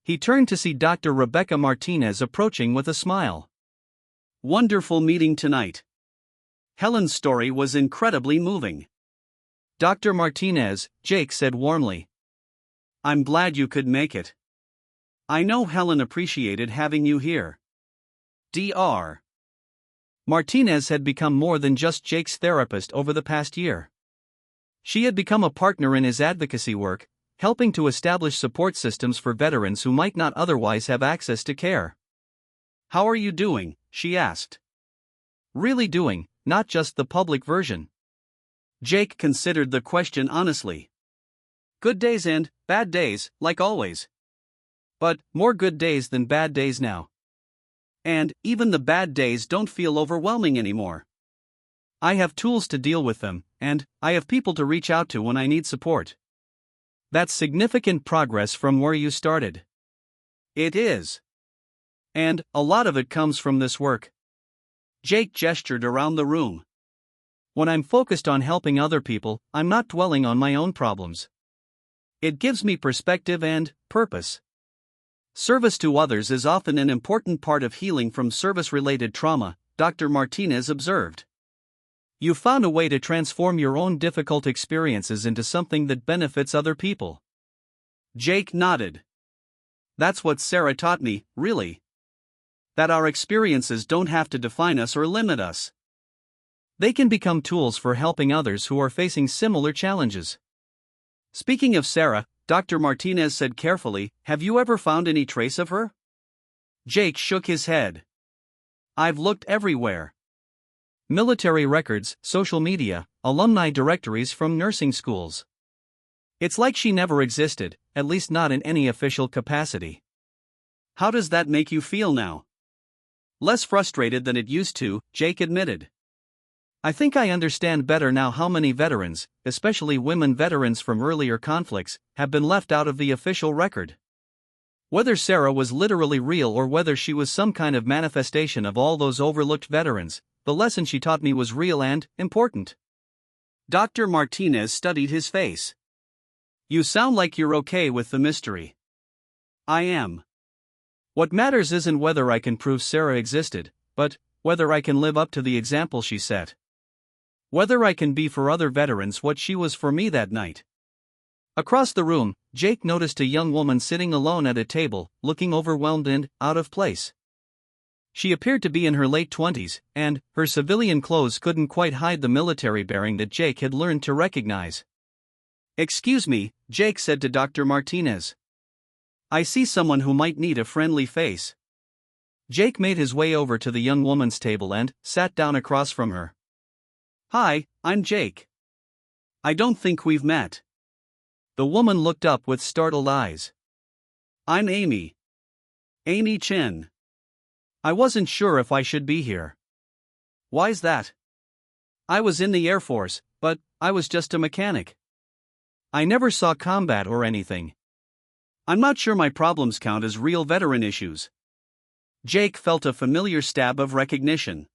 He turned to see Dr. Rebecca Martinez approaching with a smile. "Wonderful meeting tonight." Helen's story was incredibly moving. "Dr. Martinez," Jake said warmly. "I'm glad you could make it. I know Helen appreciated having you here." Dr. Martinez had become more than just Jake's therapist over the past year. She had become a partner in his advocacy work, helping to establish support systems for veterans who might not otherwise have access to care. "How are you doing?" she asked. "Really doing, not just the public version." Jake considered the question honestly. "Good days and bad days, like always. But more good days than bad days now. And even the bad days don't feel overwhelming anymore. I have tools to deal with them, and I have people to reach out to when I need support." "That's significant progress from where you started." "It is. And a lot of it comes from this work." Jake gestured around the room. "When I'm focused on helping other people, I'm not dwelling on my own problems. It gives me perspective and purpose. Service to others is often an important part of healing from service-related trauma," Dr. Martinez observed. "You found a way to transform your own difficult experiences into something that benefits other people." Jake nodded. That's what Sarah taught me, really. That our experiences don't have to define us or limit us. They can become tools for helping others who are facing similar challenges. Speaking of Sarah, Dr. Martinez said carefully, "Have you ever found any trace of her?" Jake shook his head. "I've looked everywhere. Military records, social media, alumni directories from nursing schools. It's like she never existed, at least not in any official capacity." "How does that make you feel now?" "Less frustrated than it used to," Jake admitted. "I think I understand better now how many veterans, especially women veterans from earlier conflicts, have been left out of the official record. Whether Sarah was literally real or whether she was some kind of manifestation of all those overlooked veterans, the lesson she taught me was real and important." Dr. Martinez studied his face. "You sound like you're okay with the mystery." "I am. What matters isn't whether I can prove Sarah existed, but whether I can live up to the example she set. Whether I can be for other veterans what she was for me that night." Across the room, Jake noticed a young woman sitting alone at a table, looking overwhelmed and out of place. She appeared to be in her late 20s, and her civilian clothes couldn't quite hide the military bearing that Jake had learned to recognize. "Excuse me," Jake said to Dr. Martinez. "I see someone who might need a friendly face." Jake made his way over to the young woman's table and sat down across from her. "Hi, I'm Jake. I don't think we've met." The woman looked up with startled eyes. "I'm Amy. Amy Chen. I wasn't sure if I should be here." "Why's that?" "I was in the Air Force, but I was just a mechanic. I never saw combat or anything. I'm not sure my problems count as real veteran issues." Jake felt a familiar stab of recognition.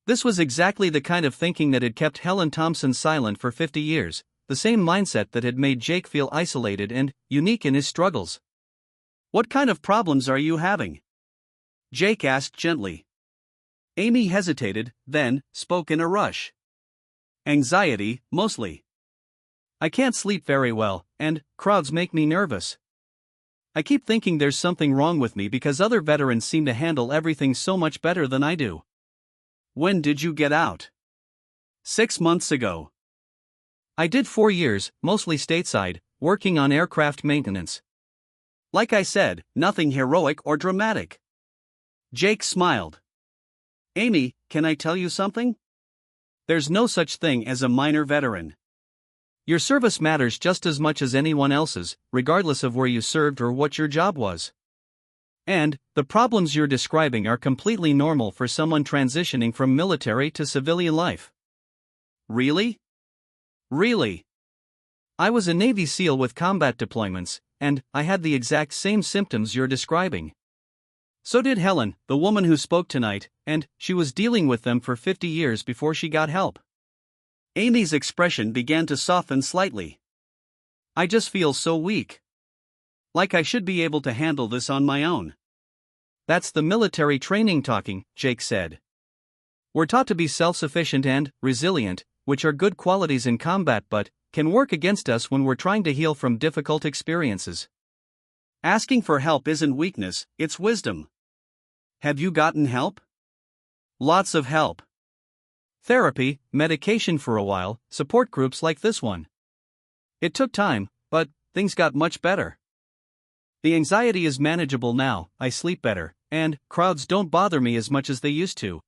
This was exactly the kind of thinking that had kept Helen Thompson silent for 50 years, the same mindset that had made Jake feel isolated and unique in his struggles. "What kind of problems are you having?" Jake asked gently. Amy hesitated, then spoke in a rush. "Anxiety, mostly. I can't sleep very well, and crowds make me nervous. I keep thinking there's something wrong with me because other veterans seem to handle everything so much better than I do." "When did you get out?" 6 months ago. I did 4 years, mostly stateside, working on aircraft maintenance. Like I said, nothing heroic or dramatic." Jake smiled. "Amy, can I tell you something? There's no such thing as a minor veteran. Your service matters just as much as anyone else's, regardless of where you served or what your job was. And the problems you're describing are completely normal for someone transitioning from military to civilian life." "Really?" "Really. I was a Navy SEAL with combat deployments, and I had the exact same symptoms you're describing. So did Helen, the woman who spoke tonight, and she was dealing with them for 50 years before she got help." Amy's expression began to soften slightly. "I just feel so weak. Like I should be able to handle this on my own." "That's the military training talking," Jake said. "We're taught to be self-sufficient and resilient, which are good qualities in combat but can work against us when we're trying to heal from difficult experiences. Asking for help isn't weakness, it's wisdom." "Have you gotten help?" "Lots of help. Therapy, medication for a while, support groups like this one. It took time, but things got much better. The anxiety is manageable now, I sleep better, and crowds don't bother me as much as they used to."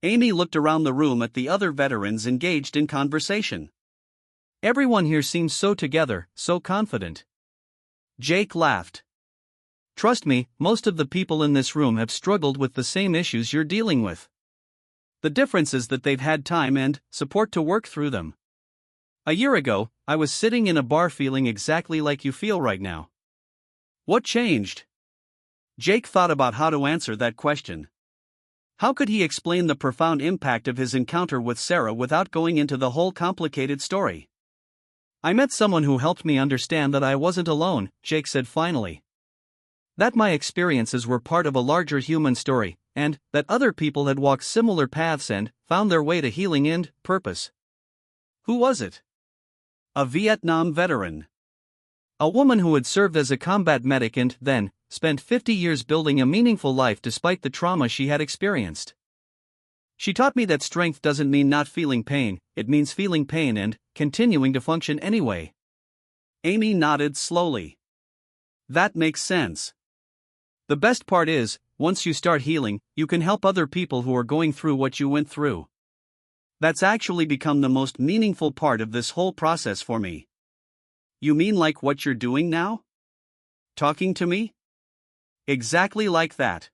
Amy looked around the room at the other veterans engaged in conversation. "Everyone here seems so together, so confident." Jake laughed. "Trust me, most of the people in this room have struggled with the same issues you're dealing with. The difference is that they've had time and support to work through them. A year ago, I was sitting in a bar feeling exactly like you feel right now." "What changed?" Jake thought about how to answer that question. How could he explain the profound impact of his encounter with Sarah without going into the whole complicated story? "I met someone who helped me understand that I wasn't alone," Jake said finally. "That my experiences were part of a larger human story, and that other people had walked similar paths and found their way to healing and purpose." "Who was it?" "A Vietnam veteran." A woman who had served as a combat medic and, then, spent 50 years building a meaningful life despite the trauma she had experienced. She taught me that strength doesn't mean not feeling pain, it means feeling pain and continuing to function anyway. Amy nodded slowly. That makes sense. The best part is, once you start healing, you can help other people who are going through what you went through. That's actually become the most meaningful part of this whole process for me. You mean like what you're doing now? Talking to me? Exactly like that.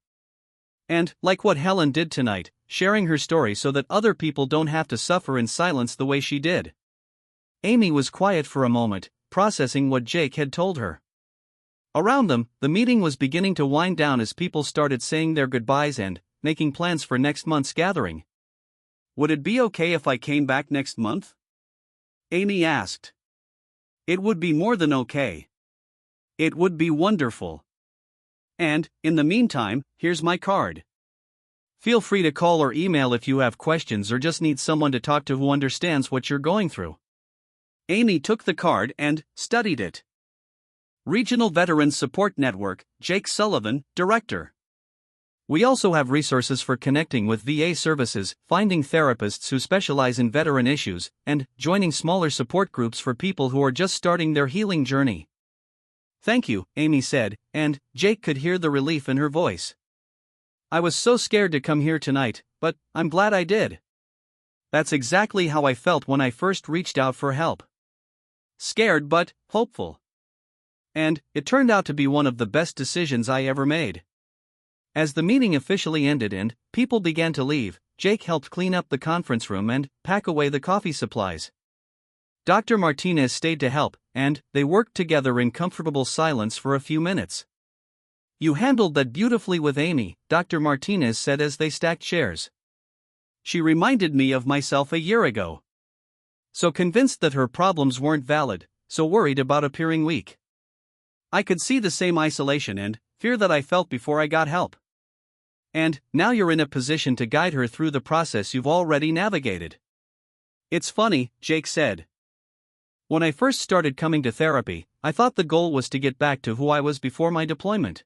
And, like what Helen did tonight, sharing her story so that other people don't have to suffer in silence the way she did. Amy was quiet for a moment, processing what Jake had told her. Around them, the meeting was beginning to wind down as people started saying their goodbyes and making plans for next month's gathering. Would it be okay if I came back next month? Amy asked. It would be more than okay. It would be wonderful. And, in the meantime, here's my card. Feel free to call or email if you have questions or just need someone to talk to who understands what you're going through. Amy took the card and studied it. Regional Veterans Support Network, Jake Sullivan, Director. We also have resources for connecting with VA services, finding therapists who specialize in veteran issues, and joining smaller support groups for people who are just starting their healing journey. Thank you, Amy said, and Jake could hear the relief in her voice. I was so scared to come here tonight, but I'm glad I did. That's exactly how I felt when I first reached out for help. Scared but hopeful. And it turned out to be one of the best decisions I ever made. As the meeting officially ended and people began to leave, Jake helped clean up the conference room and pack away the coffee supplies. Dr. Martinez stayed to help, and they worked together in comfortable silence for a few minutes. You handled that beautifully with Amy, Dr. Martinez said as they stacked chairs. She reminded me of myself a year ago. So convinced that her problems weren't valid, so worried about appearing weak. I could see the same isolation and fear that I felt before I got help. And now you're in a position to guide her through the process you've already navigated. It's funny, Jake said. When I first started coming to therapy, I thought the goal was to get back to who I was before my deployment.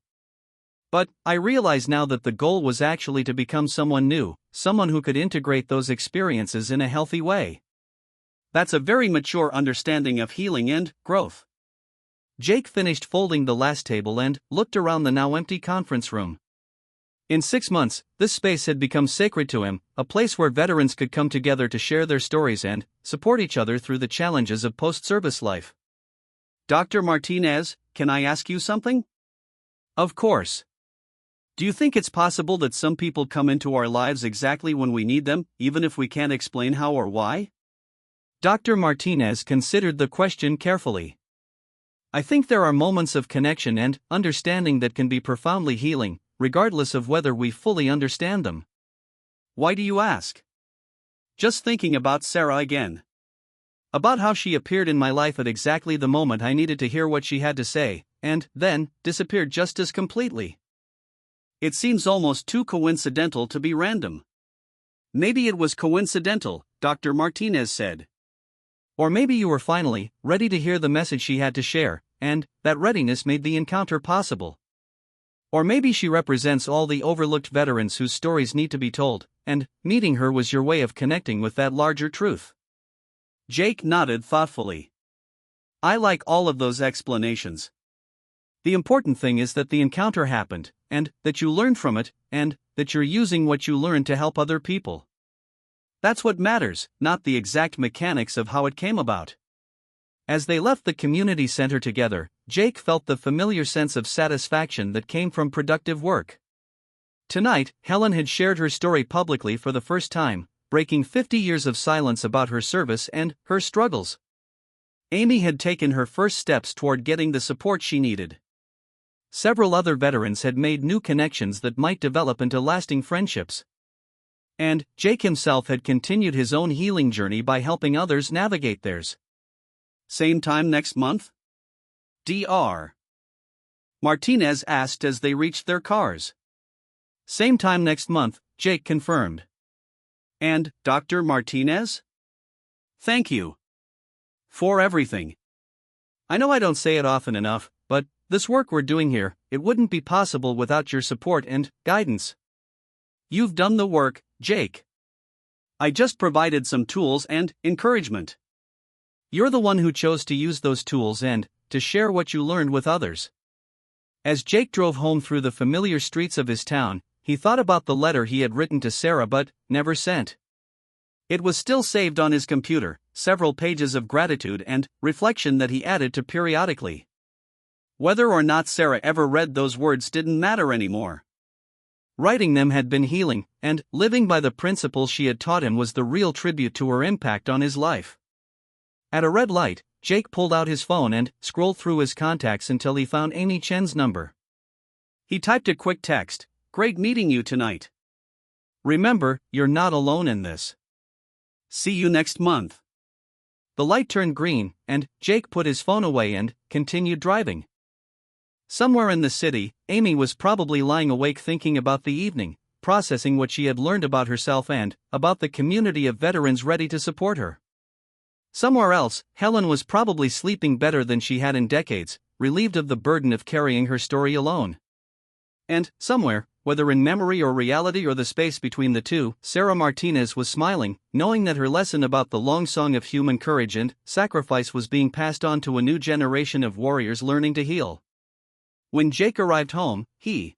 But I realize now that the goal was actually to become someone new, someone who could integrate those experiences in a healthy way. That's a very mature understanding of healing and growth. Jake finished folding the last table and looked around the now empty conference room. In 6 months, this space had become sacred to him, a place where veterans could come together to share their stories and support each other through the challenges of post-service life. Dr. Martinez, can I ask you something? Of course. Do you think it's possible that some people come into our lives exactly when we need them, even if we can't explain how or why? Dr. Martinez considered the question carefully. I think there are moments of connection and understanding that can be profoundly healing, regardless of whether we fully understand them. Why do you ask? Just thinking about Sarah again. About how she appeared in my life at exactly the moment I needed to hear what she had to say, and then disappeared just as completely. It seems almost too coincidental to be random. Maybe it was coincidental, Dr. Martinez said. Or maybe you were finally ready to hear the message she had to share, and that readiness made the encounter possible. Or maybe she represents all the overlooked veterans whose stories need to be told, and meeting her was your way of connecting with that larger truth. Jake nodded thoughtfully. I like all of those explanations. The important thing is that the encounter happened, and that you learned from it, and that you're using what you learned to help other people. That's what matters, not the exact mechanics of how it came about. As they left the community center together, Jake felt the familiar sense of satisfaction that came from productive work. Tonight, Helen had shared her story publicly for the first time, breaking 50 years of silence about her service and her struggles. Amy had taken her first steps toward getting the support she needed. Several other veterans had made new connections that might develop into lasting friendships. And Jake himself had continued his own healing journey by helping others navigate theirs. Same time next month? Dr. Martinez asked as they reached their cars. Same time next month, Jake confirmed. And Dr. Martinez? Thank you. For everything. I know I don't say it often enough, but this work we're doing here, it wouldn't be possible without your support and guidance. You've done the work, Jake. I just provided some tools and encouragement. You're the one who chose to use those tools and to share what you learned with others. As Jake drove home through the familiar streets of his town, he thought about the letter he had written to Sarah but never sent. It was still saved on his computer, several pages of gratitude and reflection that he added to periodically. Whether or not Sarah ever read those words didn't matter anymore. Writing them had been healing, and living by the principles she had taught him was the real tribute to her impact on his life. At a red light, Jake pulled out his phone and scrolled through his contacts until he found Amy Chen's number. He typed a quick text, "Great meeting you tonight. Remember, you're not alone in this. See you next month." The light turned green, and Jake put his phone away and continued driving. Somewhere in the city, Amy was probably lying awake thinking about the evening, processing what she had learned about herself and about the community of veterans ready to support her. Somewhere else, Helen was probably sleeping better than she had in decades, relieved of the burden of carrying her story alone. And, somewhere, whether in memory or reality or the space between the two, Sarah Martinez was smiling, knowing that her lesson about the long song of human courage and sacrifice was being passed on to a new generation of warriors learning to heal. When Jake arrived home, he